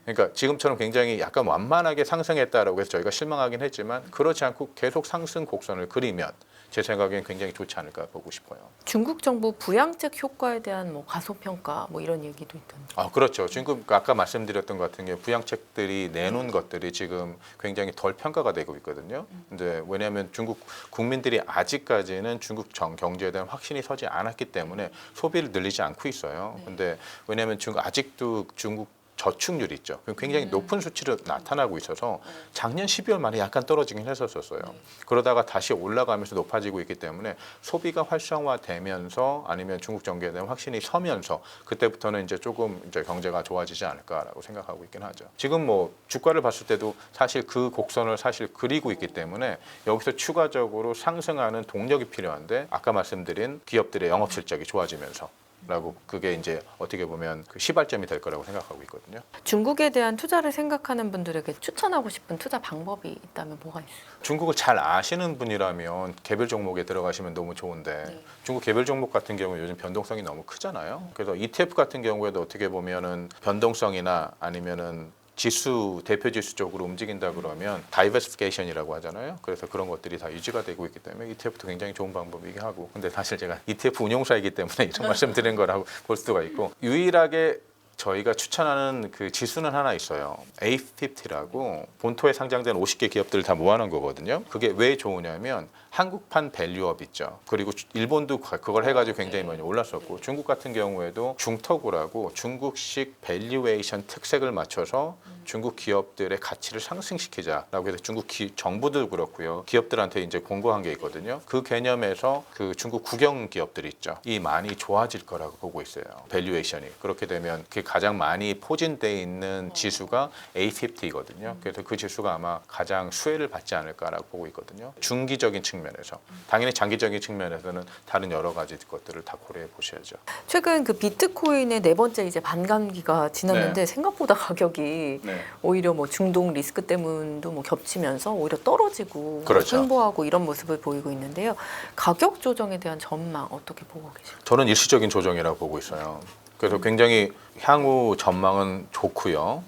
그러니까 지금처럼 굉장히 약간 완만하게 상승했다라고 해서 저희가 실망하긴 했지만 그렇지 않고 계속 상승 곡선을 그리면 제 생각엔 굉장히 좋지 않을까 보고 싶어요. 중국 정부 부양책 효과에 대한 뭐 가소평가 뭐 이런 얘기도 있던데. 아 그렇죠. 지금 아까 말씀드렸던 것 같은 게 부양책들이 내놓은 것들이 지금 굉장히 덜 평가가 되고 있거든요. 근데 왜냐하면 중국 국민들이 아직까지는 중국 경제에 대한 확신이 서지 않았기 때문에 소비를 늘리지 않고 있어요. 근데 왜냐하면 아직도 중국 저축률 있죠. 굉장히 높은 수치로 나타나고 있어서 작년 12월 말에 약간 떨어지긴 했었어요. 그러다가 다시 올라가면서 높아지고 있기 때문에 소비가 활성화되면서 아니면 중국 경제에 대한 확신이 서면서 그때부터는 이제 조금 이제 경제가 좋아지지 않을까라고 생각하고 있긴 하죠. 지금 뭐 주가를 봤을 때도 사실 그 곡선을 사실 그리고 있기 때문에 여기서 추가적으로 상승하는 동력이 필요한데 아까 말씀드린 기업들의 영업 실적이 좋아지면서 라고 그게 이제 어떻게 보면 그 시발점이 될 거라고 생각하고 있거든요. 중국에 대한 투자를 생각하는 분들에게 추천하고 싶은 투자 방법이 있다면 뭐가 있어요? 중국을 잘 아시는 분이라면 개별 종목에 들어가시면 너무 좋은데 중국 개별 종목 같은 경우 요즘 변동성이 너무 크잖아요. 그래서 ETF 같은 경우에도 어떻게 보면은 변동성이나 아니면은 지수 대표 지수 쪽으로 움직인다 그러면 다이버시피케이션이라고 하잖아요. 그래서 그런 것들이 다 유지가 되고 있기 때문에 ETF도 굉장히 좋은 방법이긴 하고 근데 사실 제가 ETF 운용사이기 때문에 이런 말씀드린 거라고 볼 수가 있고 유일하게 저희가 추천하는 그 지수는 하나 있어요. A50라고 본토에 상장된 50개 기업들을 다 모아놓은 거거든요. 그게 왜 좋으냐면 한국판 밸류업 있죠. 그리고 일본도 그걸 해가지고 굉장히 많이 올랐었고 중국 같은 경우에도 중터구라고 중국식 밸류에이션 특색을 맞춰서 중국 기업들의 가치를 상승시키자라고 해서 중국 정부도 그렇고요. 기업들한테 이제 공고한 게 있거든요. 그 개념에서 그 중국 국영 기업들이 있죠. 이 많이 좋아질 거라고 보고 있어요. 밸류에이션이. 그렇게 되면 그게 가장 많이 포진돼 있는 지수가 A50거든요. 그래서 그 지수가 아마 가장 수혜를 받지 않을까라고 보고 있거든요. 중기적인 측면에서. 당연히 장기적인 측면에서는 다른 여러 가지 것들을 다 고려해 보셔야죠. 최근 그 비트코인의 네 번째 이제 반감기가 지났는데 생각보다 가격이 오히려 뭐 중동 리스크 때문도 뭐 겹치면서 오히려 떨어지고 그렇죠. 횡보하고 이런 모습을 보이고 있는데요. 가격 조정에 대한 전망 어떻게 보고 계세요? 저는 일시적인 조정이라고 보고 있어요. 그래서 굉장히 향후 전망은 좋고요.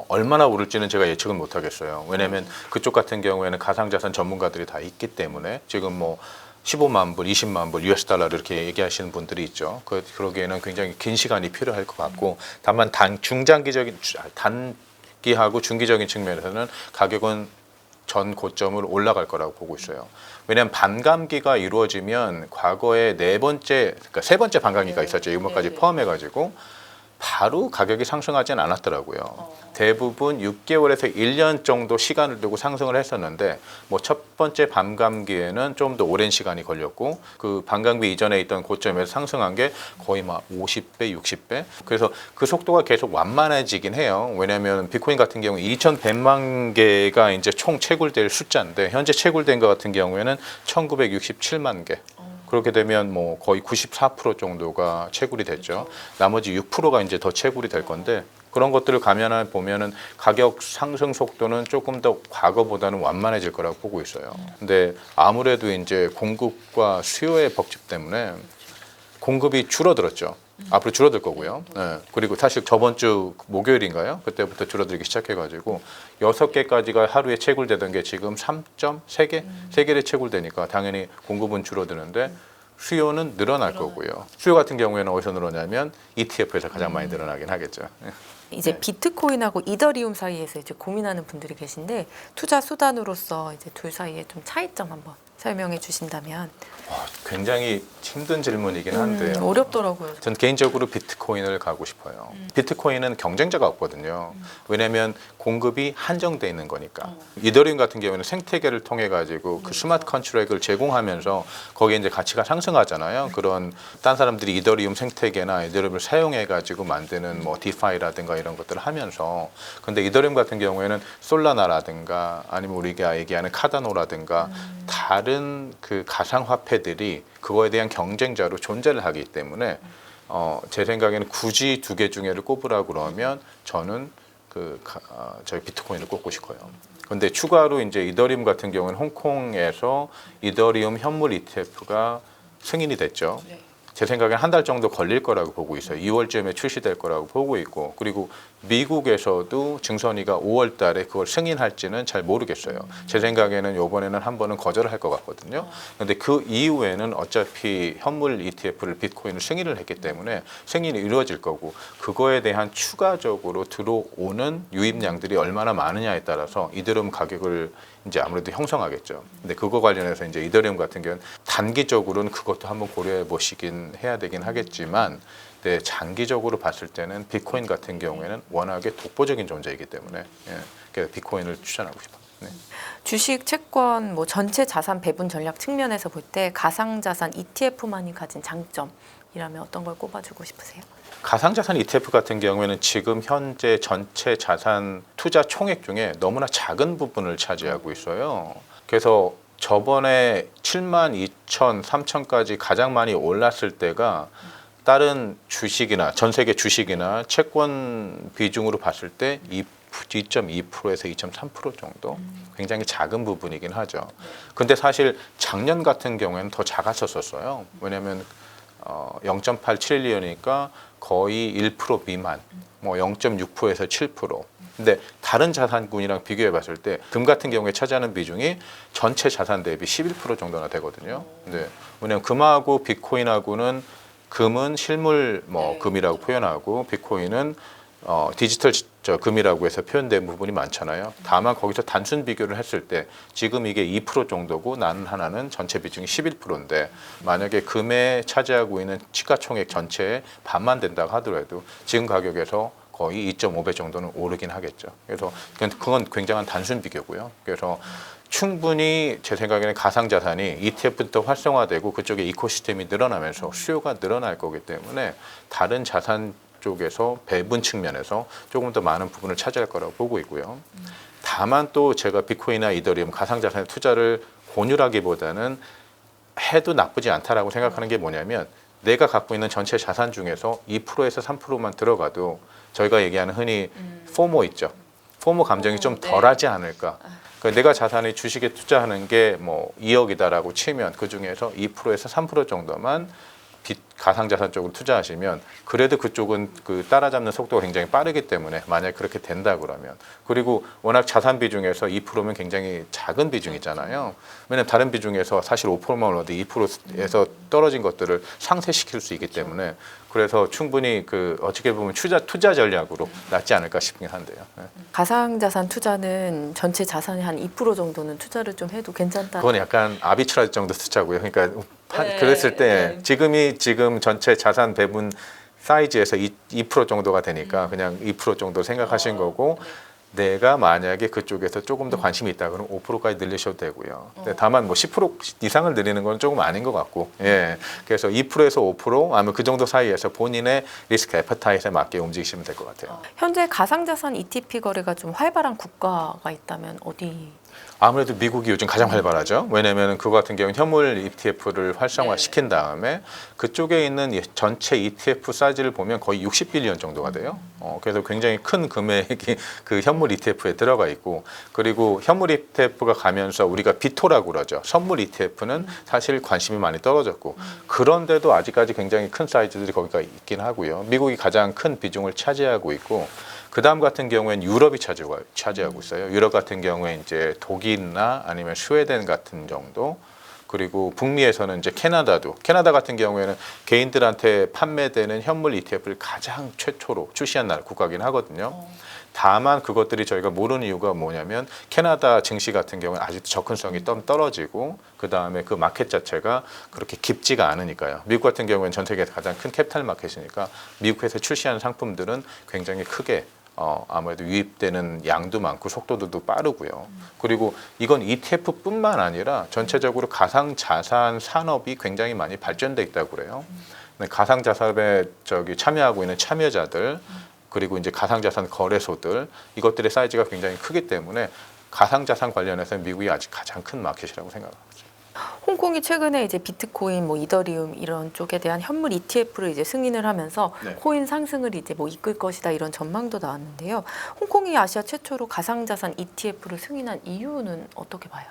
얼마나 오를지는 제가 예측은 못하겠어요. 왜냐하면 그쪽 같은 경우에는 가상자산 전문가들이 다 있기 때문에 지금 뭐 15만 불, 20만 불, US 달러를 이렇게 얘기하시는 분들이 있죠. 그러기에는 굉장히 긴 시간이 필요할 것 같고 다만 단기하고 중기적인 측면에서는 가격은 전 고점으로 올라갈 거라고 보고 있어요. 왜냐하면 반감기가 이루어지면 과거에 그러니까 세 번째 반감기가 있었죠. 이것까지 포함해가지고 바로 가격이 상승하지는 않았더라고요. 대부분 6개월에서 1년 정도 시간을 두고 상승을 했었는데 뭐 첫 번째 반감기에는 좀 더 오랜 시간이 걸렸고 그 반감기 이전에 있던 고점에서 상승한 게 거의 막 50배, 60배. 그래서 그 속도가 계속 완만해지긴 해요. 왜냐하면 비트코인 같은 경우 2,100만 개가 이제 총 채굴될 숫자인데 현재 채굴된 것 같은 경우에는 1,967만 개. 그렇게 되면 뭐 거의 94% 정도가 채굴이 됐죠. 나머지 6%가 이제 더 채굴이 될 건데 그런 것들을 감안해 보면은 가격 상승 속도는 조금 더 과거보다는 완만해질 거라고 보고 있어요. 근데 아무래도 이제 공급과 수요의 벅집 때문에 공급이 줄어들었죠. 앞으로 줄어들 거고요. 예. 그리고 사실 저번 주 목요일인가요? 그때부터 줄어들기 시작해가지고 6개까지가 하루에 채굴되던 게 지금 3.3개, 3개를 채굴되니까 당연히 공급은 줄어드는데 수요는 늘어날 거고요. 수요 같은 경우에는 어디서 늘어나면 ETF에서 가장 많이 늘어나긴 하겠죠. 예. 이제 네. 비트코인하고 이더리움 사이에서 이제 고민하는 분들이 계신데 투자 수단으로서 이제 둘 사이의 좀 차이점 한번 설명해 주신다면. 굉장히 힘든 질문이긴 한데요. 어렵더라고요. 전 개인적으로 비트코인을 가고 싶어요. 비트코인은 경쟁자가 없거든요. 왜냐하면 공급이 한정돼 있는 거니까. 이더리움 같은 경우에는 생태계를 통해 가지고 그 스마트 컨트랙을 제공하면서 거기에 이제 가치가 상승하잖아요. 그런 딴 사람들이 이더리움 생태계나 이더리움을 사용해 가지고 만드는 뭐 디파이라든가 이런 것들을 하면서, 근데 이더리움 같은 경우에는 솔라나라든가 아니면 우리가 얘기하는 카다노라든가 다른 그 가상화폐들이 그거에 대한 경쟁자로 존재를 하기 때문에 제 생각에는 굳이 두 개 중에를 꼽으라고 그러면 저는 저희 비트코인을 꼽고 싶어요. 근데 추가로 이제 이더리움 같은 경우는 홍콩에서 이더리움 현물 ETF가 승인이 됐죠. 제 생각엔 한 달 정도 걸릴 거라고 보고 있어요. 2월쯤에 출시될 거라고 보고 있고, 그리고 미국에서도 증선위가 5월 달에 그걸 승인할지는 잘 모르겠어요. 제 생각에는 이번에는 한 번은 거절할 것 같거든요. 그런데 그 이후에는 어차피 현물 ETF를 비트코인을 승인을 했기 때문에 승인이 이루어질 거고, 그거에 대한 추가적으로 들어오는 유입량들이 얼마나 많으냐에 따라서 이더리움 가격을 이제 아무래도 형성하겠죠. 근데 그거 관련해서 이제 이더리움 같은 경우는 단기적으로는 그것도 한번 고려해 보시긴 해야 되긴 하겠지만, 네, 장기적으로 봤을 때는 비트코인 같은 경우에는 워낙에 독보적인 존재이기 때문에 그래서 비트코인을 추천하고 싶어요. 네. 주식, 채권, 뭐 전체 자산 배분 전략 측면에서 볼 때 가상자산 ETF만이 가진 장점이라면 어떤 걸 꼽아주고 싶으세요? 가상자산 ETF 같은 경우에는 지금 현재 전체 자산 투자 총액 중에 너무나 작은 부분을 차지하고 있어요. 그래서 저번에 7만 2천, 3천까지 가장 많이 올랐을 때가 다른 주식이나 전 세계 주식이나 채권 비중으로 봤을 때 2.2%에서 2.3% 정도, 굉장히 작은 부분이긴 하죠. 근데 사실 작년 같은 경우에는 더 작았었어요. 왜냐하면 0.87트릴리언이니까 거의 1% 미만, 뭐 0.6%에서 7%. 근데 다른 자산군이랑 비교해 봤을 때 금 같은 경우에 차지하는 비중이 전체 자산 대비 11% 정도나 되거든요. 근데 왜냐하면 금하고 비트코인하고는, 금은 실물 금이라고 표현하고 비트코인은 디지털 금이라고 해서 표현된 부분이 많잖아요. 다만 거기서 단순 비교를 했을 때 지금 이게 2% 정도고 나는 하나는 전체 비중이 11%인데, 만약에 금에 차지하고 있는 시가총액 전체의 반만 된다고 하더라도 지금 가격에서 거의 2.5배 정도는 오르긴 하겠죠. 그래서 그건 굉장한 단순 비교고요. 그래서 충분히 제 생각에는 가상자산이 ETF부터 활성화되고 그쪽에 이코시스템이 늘어나면서 수요가 늘어날 거기 때문에 다른 자산 쪽에서 배분 측면에서 조금 더 많은 부분을 차지할 거라고 보고 있고요. 다만 또 제가 비트코인이나 이더리움 가상자산에 투자를 권유하기보다는 해도 나쁘지 않다라고 생각하는 게 뭐냐면, 내가 갖고 있는 전체 자산 중에서 2%에서 3%만 들어가도 저희가 얘기하는 흔히 포모 있죠. 포모 감정이 좀 덜하지 않을까. 그러니까 내가 자산이 주식에 투자하는 게 뭐 2억이다라고 치면 그 중에서 2%에서 3% 정도만 가상자산 쪽으로 투자하시면 그래도 그쪽은 그 따라잡는 속도가 굉장히 빠르기 때문에, 만약에 그렇게 된다 그러면, 그리고 워낙 자산 비중에서 2%면 굉장히 작은 비중이잖아요. 왜냐하면 다른 비중에서 사실 5%만 올라도 2%에서 떨어진 것들을 상쇄시킬 수 있기 때문에, 그래서 충분히 어떻게 보면 투자 전략으로 낫지 않을까 싶긴 한데요. 네. 가상자산 투자는 전체 자산의 한 2% 정도는 투자를 좀 해도 괜찮다. 그건 약간 아비트라지 정도 투자고요. 그러니까 그랬을 때 지금 전체 자산 배분 사이즈에서 2% 정도가 되니까 그냥 2% 정도 생각하신 거고, 내가 만약에 그쪽에서 조금 더 관심이 있다 그러면 5%까지 늘리셔도 되고요. 근데 다만 뭐 10% 이상을 늘리는 건 조금 아닌 것 같고, 그래서 2%에서 5% 아니면 그 정도 사이에서 본인의 리스크 애퍼타이트에 맞게 움직이시면 될 것 같아요. 현재 가상자산 ETP 거래가 좀 활발한 국가가 있다면 어디? 아무래도 미국이 요즘 가장 활발하죠. 왜냐하면 그거 같은 경우는 현물 ETF를 활성화시킨 다음에 그쪽에 있는 전체 ETF 사이즈를 보면 거의 60빌리언 정도가 돼요. 그래서 굉장히 큰 금액이 그 현물 ETF에 들어가 있고, 그리고 현물 ETF가 가면서 우리가 비토라고 그러죠. 선물 ETF는 사실 관심이 많이 떨어졌고, 그런데도 아직까지 굉장히 큰 사이즈들이 거기가 있긴 하고요. 미국이 가장 큰 비중을 차지하고 있고, 그 다음 같은 경우에는 유럽이 차지하고 있어요. 유럽 같은 경우에 이제 독일이나 아니면 스웨덴 같은 정도, 그리고 북미에서는 이제 캐나다 같은 경우에는 개인들한테 판매되는 현물 ETF를 가장 최초로 출시한 나라 국가긴 하거든요. 다만 그것들이 저희가 모르는 이유가 뭐냐면 캐나다 증시 같은 경우는 아직도 접근성이 좀 떨어지고, 그 다음에 그 마켓 자체가 그렇게 깊지가 않으니까요. 미국 같은 경우는 전 세계에서 가장 큰 캐피탈 마켓이니까 미국에서 출시하는 상품들은 굉장히 크게 아무래도 유입되는 양도 많고 속도도 빠르고요. 그리고 이건 ETF뿐만 아니라 전체적으로 가상자산 산업이 굉장히 많이 발전돼 있다고 그래요. 가상자산에 참여하고 있는 참여자들, 그리고 이제 가상자산 거래소들, 이것들의 사이즈가 굉장히 크기 때문에 가상자산 관련해서 미국이 아직 가장 큰 마켓이라고 생각합니다. 홍콩이 최근에 이제 비트코인, 뭐 이더리움 이런 쪽에 대한 현물 ETF를 이제 승인을 하면서 네. 코인 상승을 이제 뭐 이끌 것이다 이런 전망도 나왔는데요. 홍콩이 아시아 최초로 가상자산 ETF를 승인한 이유는 어떻게 봐요?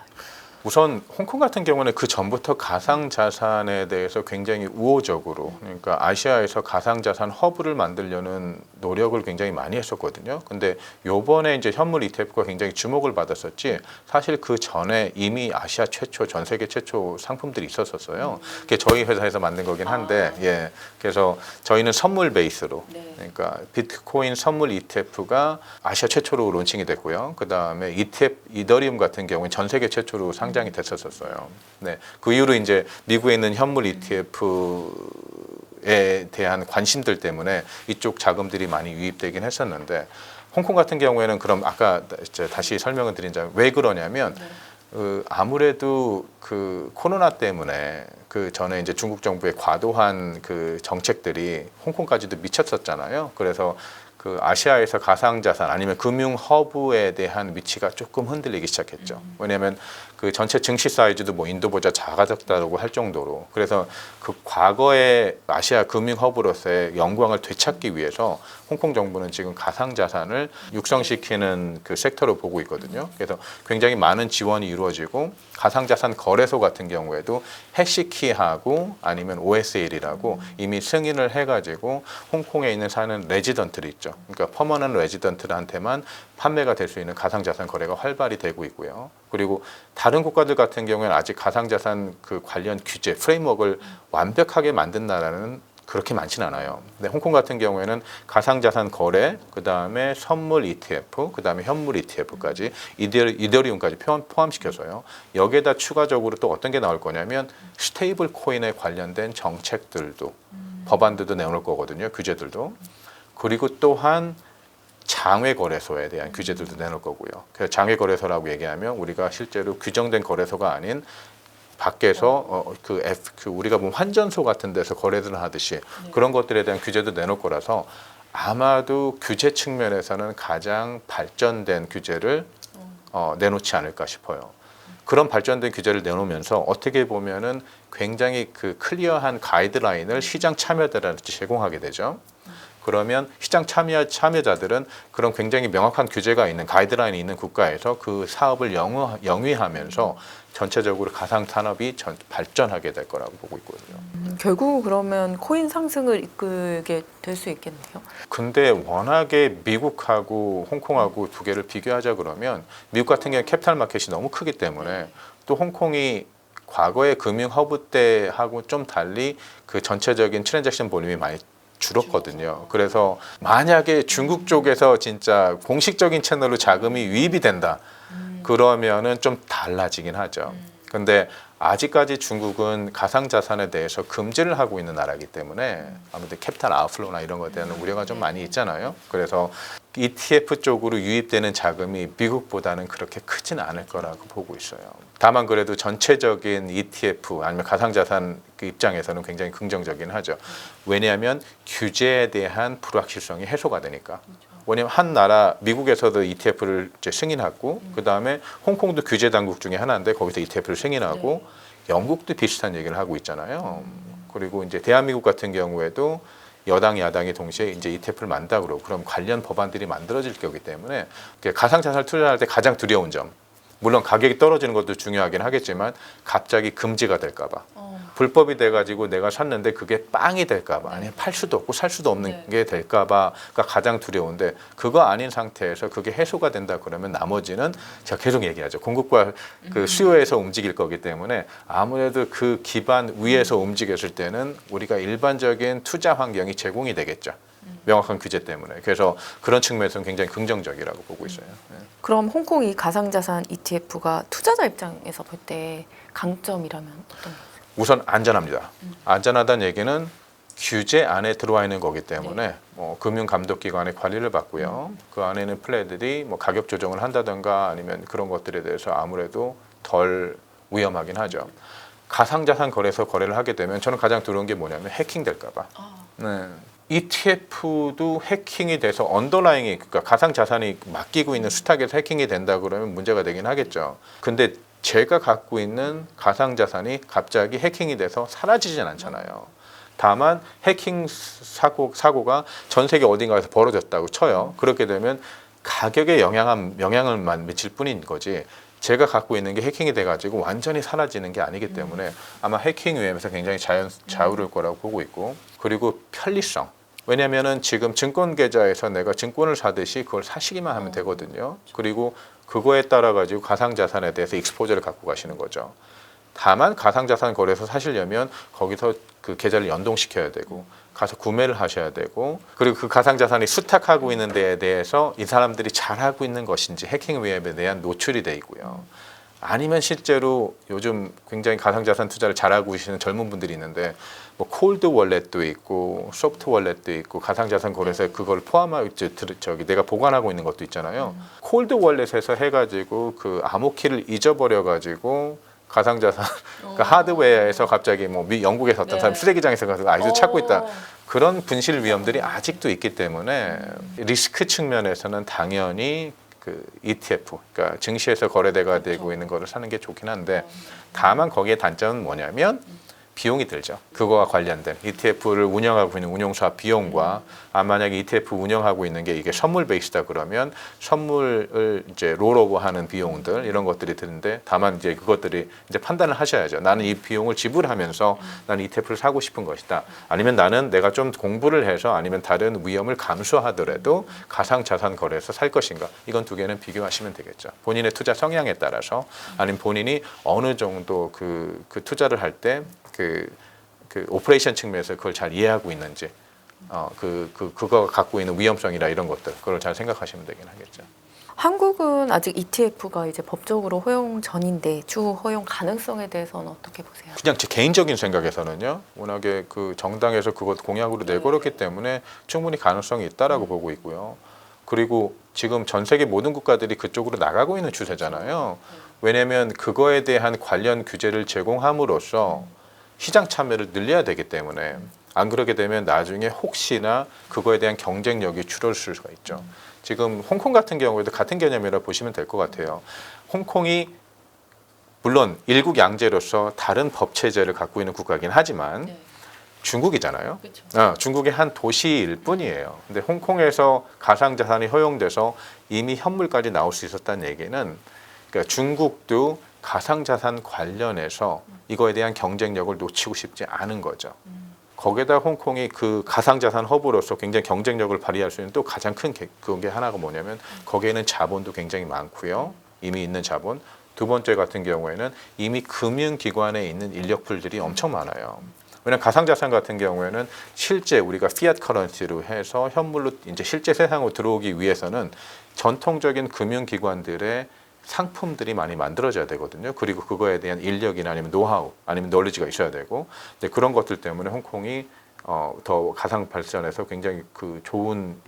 우선 홍콩 같은 경우는 그 전부터 가상자산에 대해서 굉장히 우호적으로, 그러니까 아시아에서 가상자산 허브를 만들려는 노력을 굉장히 많이 했었거든요. 근데 요번에 이제 현물 ETF가 굉장히 주목을 받았었지, 사실 그 전에 이미 아시아 최초, 전 세계 최초 상품들이 있었었어요. 그게 저희 회사에서 만든 거긴 한데, 예. 그래서 저희는 선물 베이스로, 그러니까 비트코인 선물 ETF가 아시아 최초로 론칭이 됐고요. 그 다음에 이더리움 같은 경우는 전 세계 최초로 상장이 됐었어요. 네, 그 이후로 이제 미국에 있는 현물 ETF에 대한 관심들 때문에 이쪽 자금들이 많이 유입되긴 했었는데, 홍콩 같은 경우에는 그럼 아까 다시 설명을 드린다면 왜 그러냐면, 아무래도 그 코로나 때문에 그 전에 이제 중국 정부의 과도한 그 정책들이 홍콩까지도 미쳤었잖아요. 그래서 그 아시아에서 가상자산 아니면 금융 허브에 대한 위치가 조금 흔들리기 시작했죠. 왜냐하면 그 전체 증시 사이즈도 뭐 인도보다 작아졌다고 할 정도로, 그래서 그 과거의 아시아 금융 허브로서의 영광을 되찾기 위해서 홍콩 정부는 지금 가상자산을 육성시키는 그 섹터로 보고 있거든요. 그래서 굉장히 많은 지원이 이루어지고, 가상자산 거래소 같은 경우에도 해시키하고 아니면 OSL이라고 이미 승인을 해가지고 홍콩에 있는 사는 레지던트들이 있죠. 그러니까 퍼머넌트 레지던트한테만 판매가 될 수 있는 가상자산 거래가 활발히 되고 있고요. 그리고 다른 국가들 같은 경우에는 아직 가상자산 그 관련 규제, 프레임워크를 완벽하게 만든 나라는 그렇게 많지는 않아요. 근데 홍콩 같은 경우에는 가상자산 거래, 그 다음에 선물 ETF, 그 다음에 현물 ETF까지 이더리움까지 포함시켜서요. 여기에다 추가적으로 또 어떤 게 나올 거냐면 스테이블 코인에 관련된 정책들도 법안들도 내놓을 거거든요. 규제들도. 그리고 또한 장외 거래소에 대한 규제들도 내놓을 거고요. 그래서 장외 거래소라고 얘기하면 우리가 실제로 규정된 거래소가 아닌 밖에서 우리가 보면 환전소 같은 데서 거래를 하듯이 그런 것들에 대한 규제도 내놓을 거라서 아마도 규제 측면에서는 가장 발전된 규제를 내놓지 않을까 싶어요. 그런 발전된 규제를 내놓으면서 어떻게 보면은 굉장히 그 클리어한 가이드라인을 시장 참여자들한테 제공하게 되죠. 그러면 시장 참여자들은 그런 굉장히 명확한 규제가 있는 가이드라인이 있는 국가에서 그 사업을 영위하면서 전체적으로 가상 산업이 발전하게 될 거라고 보고 있거든요. 결국 그러면 코인 상승을 이끌게 될 수 있겠네요. 근데 워낙에 미국하고 홍콩하고 두 개를 비교하자 그러면 미국 같은 경우는 캐피탈 마켓이 너무 크기 때문에, 또 홍콩이 과거의 금융 허브 때하고 좀 달리 그 전체적인 트랜잭션 볼륨이 많이 줄었거든요. 그래서 만약에 중국 쪽에서 진짜 공식적인 채널로 자금이 유입이 된다, 그러면은 좀 달라지긴 하죠. 근데 아직까지 중국은 가상자산에 대해서 금지를 하고 있는 나라이기 때문에 아무래도 캐피탈 아웃플로우나 이런 것에 대한 우려가 좀 많이 있잖아요. 그래서 ETF 쪽으로 유입되는 자금이 미국보다는 그렇게 크지는 않을 거라고 보고 있어요. 다만 그래도 전체적인 ETF 아니면 가상자산 그 입장에서는 굉장히 긍정적이긴 하죠. 왜냐하면 규제에 대한 불확실성이 해소가 되니까. 왜냐면 한 나라 미국에서도 ETF를 이제 승인하고 그 다음에 홍콩도 규제 당국 중에 하나인데 거기서 ETF를 승인하고 영국도 비슷한 얘기를 하고 있잖아요. 그리고 이제 대한민국 같은 경우에도 여당 야당이 동시에 이제 ETF를 만든다 그러고 그럼 관련 법안들이 만들어질 거기 때문에 가상자산을 투자할 때 가장 두려운 점 물론 가격이 떨어지는 것도 중요하긴 하겠지만 갑자기 금지가 될까 봐 불법이 돼가지고 내가 샀는데 그게 빵이 될까 봐 아니 팔 수도 없고 살 수도 없는 게 될까 봐가 가장 두려운데 그거 아닌 상태에서 그게 해소가 된다 그러면 나머지는 제가 계속 얘기하죠. 공급과 그 수요에서 움직일 거기 때문에 아무래도 그 기반 위에서 움직였을 때는 우리가 일반적인 투자 환경이 제공이 되겠죠. 명확한 규제 때문에. 그래서 그런 측면에서는 굉장히 긍정적이라고 보고 있어요. 그럼 홍콩 이 가상자산 ETF가 투자자 입장에서 볼 때 강점이라면 어떤 게 있어요? 우선 안전합니다. 안전하다는 얘기는 규제 안에 들어와 있는 거기 때문에 뭐 금융감독기관의 관리를 받고요. 그 안에는 플레이들이 뭐 가격 조정을 한다든가 아니면 그런 것들에 대해서 아무래도 덜 위험하긴 하죠. 가상자산 거래소 거래를 하게 되면 저는 가장 두려운 게 뭐냐면 해킹될까 봐. 네. ETF도 해킹이 돼서 언더라잉이 그러니까 가상 자산이 맡기고 있는 수탁에서 해킹이 된다 그러면 문제가 되긴 하겠죠. 근데 제가 갖고 있는 가상 자산이 갑자기 해킹이 돼서 사라지진 않잖아요. 다만 해킹 사고가 전 세계 어딘가에서 벌어졌다고 쳐요. 그렇게 되면 가격에 영향을만 미칠 뿐인 거지. 제가 갖고 있는 게 해킹이 돼가지고 완전히 사라지는 게 아니기 때문에 아마 해킹 위험에서 굉장히 자유로울 거라고 보고 있고 그리고 편리성. 왜냐하면은 지금 증권 계좌에서 내가 증권을 사듯이 그걸 사시기만 하면 되거든요. 그리고 그거에 따라 가지고 가상자산에 대해서 익스포저를 갖고 가시는 거죠. 다만 가상자산 거래소 사시려면 거기서 그 계좌를 연동시켜야 되고 가서 구매를 하셔야 되고 그리고 그 가상자산이 수탁하고 있는 데에 대해서 이 사람들이 잘하고 있는 것인지 해킹 위험에 대한 노출이 돼 있고요. 아니면 실제로 요즘 굉장히 가상자산 투자를 잘하고 계시는 젊은 분들이 있는데 뭐 콜드 월렛도 있고 소프트 월렛도 있고 가상자산 거래소에 그걸 포함하고 저기 내가 보관하고 있는 것도 있잖아요. 콜드 월렛에서 해가지고 그 암호키를 잊어버려가지고 가상자산 그러니까 하드웨어에서 갑자기 뭐 영국에서 어떤 사람 쓰레기장에서 가서 아직도 찾고 있다. 그런 분실 위험들이 아직도 있기 때문에 리스크 측면에서는 당연히 그 ETF, 그러니까 증시에서 거래대가 되고 있는 거를 사는 게 좋긴 한데 다만 거기에 단점은 뭐냐면 비용이 들죠. 그거와 관련된 ETF를 운영하고 있는 운용사 비용과 만약에 ETF 운영하고 있는 게 이게 선물 베이스다 그러면 선물을 이제 롤오버하는 비용들 이런 것들이 드는데 다만 이제 그것들이 이제 판단을 하셔야죠. 나는 이 비용을 지불하면서 나는 ETF를 사고 싶은 것이다. 아니면 나는 내가 좀 공부를 해서 아니면 다른 위험을 감수하더라도 가상자산 거래에서 살 것인가. 이건 두 개는 비교하시면 되겠죠. 본인의 투자 성향에 따라서 아니면 본인이 어느 정도 그 투자를 할 때 그 오퍼레이션 측면에서 그걸 잘 이해하고 있는지 그거 갖고 있는 위험성이나 이런 것들 그걸 잘 생각하시면 되긴 하겠죠. 한국은 아직 ETF가 이제 법적으로 허용 전인데 추후 허용 가능성에 대해서는 어떻게 보세요? 그냥 제 개인적인 생각에서는요. 워낙에 그 정당에서 그것 공약으로 내걸었기 때문에 충분히 가능성이 있다라고 보고 있고요. 그리고 지금 전 세계 모든 국가들이 그쪽으로 나가고 있는 추세잖아요. 왜냐하면 그거에 대한 관련 규제를 제공함으로써 시장 참여를 늘려야 되기 때문에 안 그러게 되면 나중에 혹시나 그거에 대한 경쟁력이 줄어들 수가 있죠. 지금 홍콩 같은 경우에도 같은 개념이라 보시면 될 것 같아요. 홍콩이 물론 일국 양제로서 다른 법 체제를 갖고 있는 국가긴 하지만 중국이잖아요. 중국의 한 도시일 뿐이에요. 근데 홍콩에서 가상자산이 허용돼서 이미 현물까지 나올 수 있었다는 얘기는 그러니까 중국도 가상자산 관련해서 이거에 대한 경쟁력을 놓치고 싶지 않은 거죠. 거기에다 홍콩이 그 가상자산 허브로서 굉장히 경쟁력을 발휘할 수 있는 또 가장 큰 그게 하나가 뭐냐면 거기에는 자본도 굉장히 많고요. 이미 있는 자본. 두 번째 같은 경우에는 이미 금융기관에 있는 인력풀들이 엄청 많아요. 왜냐하면 가상자산 같은 경우에는 실제 우리가 피앗 커런시로 해서 현물로 이제 실제 세상으로 들어오기 위해서는 전통적인 금융기관들의 상품들이 많이 만들어져야 되거든요. 그리고 그거에 대한 인력이나 아니면 노하우 아니면 널리지가 있어야 되고 그런 것들 때문에 홍콩이 더 가상 발전에서 굉장히 그 좋은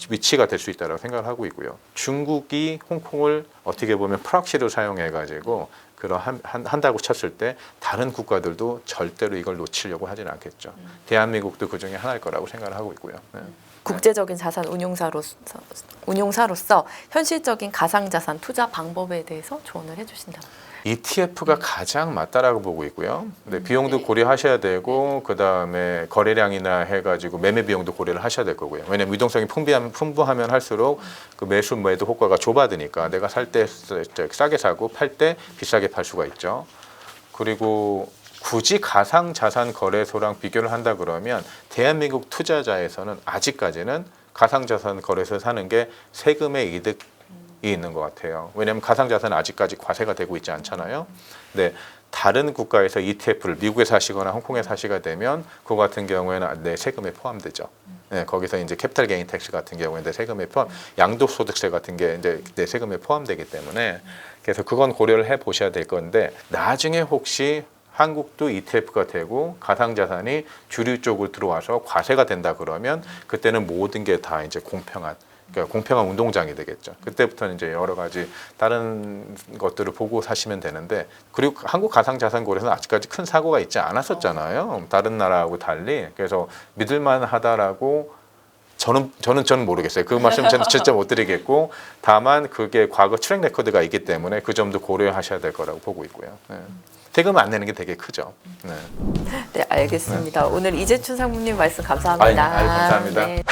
위치가 될 수 있다고 생각을 하고 있고요. 중국이 홍콩을 어떻게 보면 프락시로 사용해 가지고 한다고 쳤을 때 다른 국가들도 절대로 이걸 놓치려고 하지는 않겠죠. 대한민국도 그 중에 하나일 거라고 생각을 하고 있고요. 네. 국제적인 자산 운용사로서 현실적인 가상자산 투자 방법에 대해서 조언을 해주신다. ETF가 가장 맞다라고 보고 있고요. 네, 비용도 고려하셔야 되고 그 다음에 거래량이나 해가지고 매매 비용도 고려를 하셔야 될 거고요. 왜냐하면 유동성이 풍부하면 할수록 그 매수 매도 효과가 좁아드니까 내가 살 때 싸게 사고 팔 때 비싸게 팔 수가 있죠. 그리고 굳이 가상자산 거래소랑 비교를 한다 그러면 대한민국 투자자에서는 아직까지는 가상자산 거래소 사는 게 세금의 이득이 있는 것 같아요. 왜냐하면 가상자산은 아직까지 과세가 되고 있지 않잖아요. 네, 다른 국가에서 ETF를 미국에 사시거나 홍콩에 사시게 되면 그거 같은 경우에는 내 세금에 포함되죠. 네, 거기서 이제 캐피탈 게인 텍스 같은 경우에 내 세금에 포함, 양도소득세 같은 게 이제 내 세금에 포함되기 때문에 그래서 그건 고려를 해 보셔야 될 건데 나중에 혹시 한국도 ETF가 되고 가상자산이 주류 쪽으로 들어와서 과세가 된다 그러면 그때는 모든 게 다 이제 그러니까 공평한 운동장이 되겠죠. 그때부터는 이제 여러 가지 다른 것들을 보고 사시면 되는데 그리고 한국 가상자산거래소는 아직까지 큰 사고가 있지 않았었잖아요. 다른 나라하고 달리. 그래서 믿을만하다라고 저는 모르겠어요. 그 말씀 저는 진짜 못 드리겠고 다만 그게 과거 트랙 레코드가 있기 때문에 그 점도 고려하셔야 될 거라고 보고 있고요. 네. 세금을 안 내는 게 되게 크죠. 네, 네, 알겠습니다. 오늘 이재춘 상무님 말씀 감사합니다. 감사합니다. 네.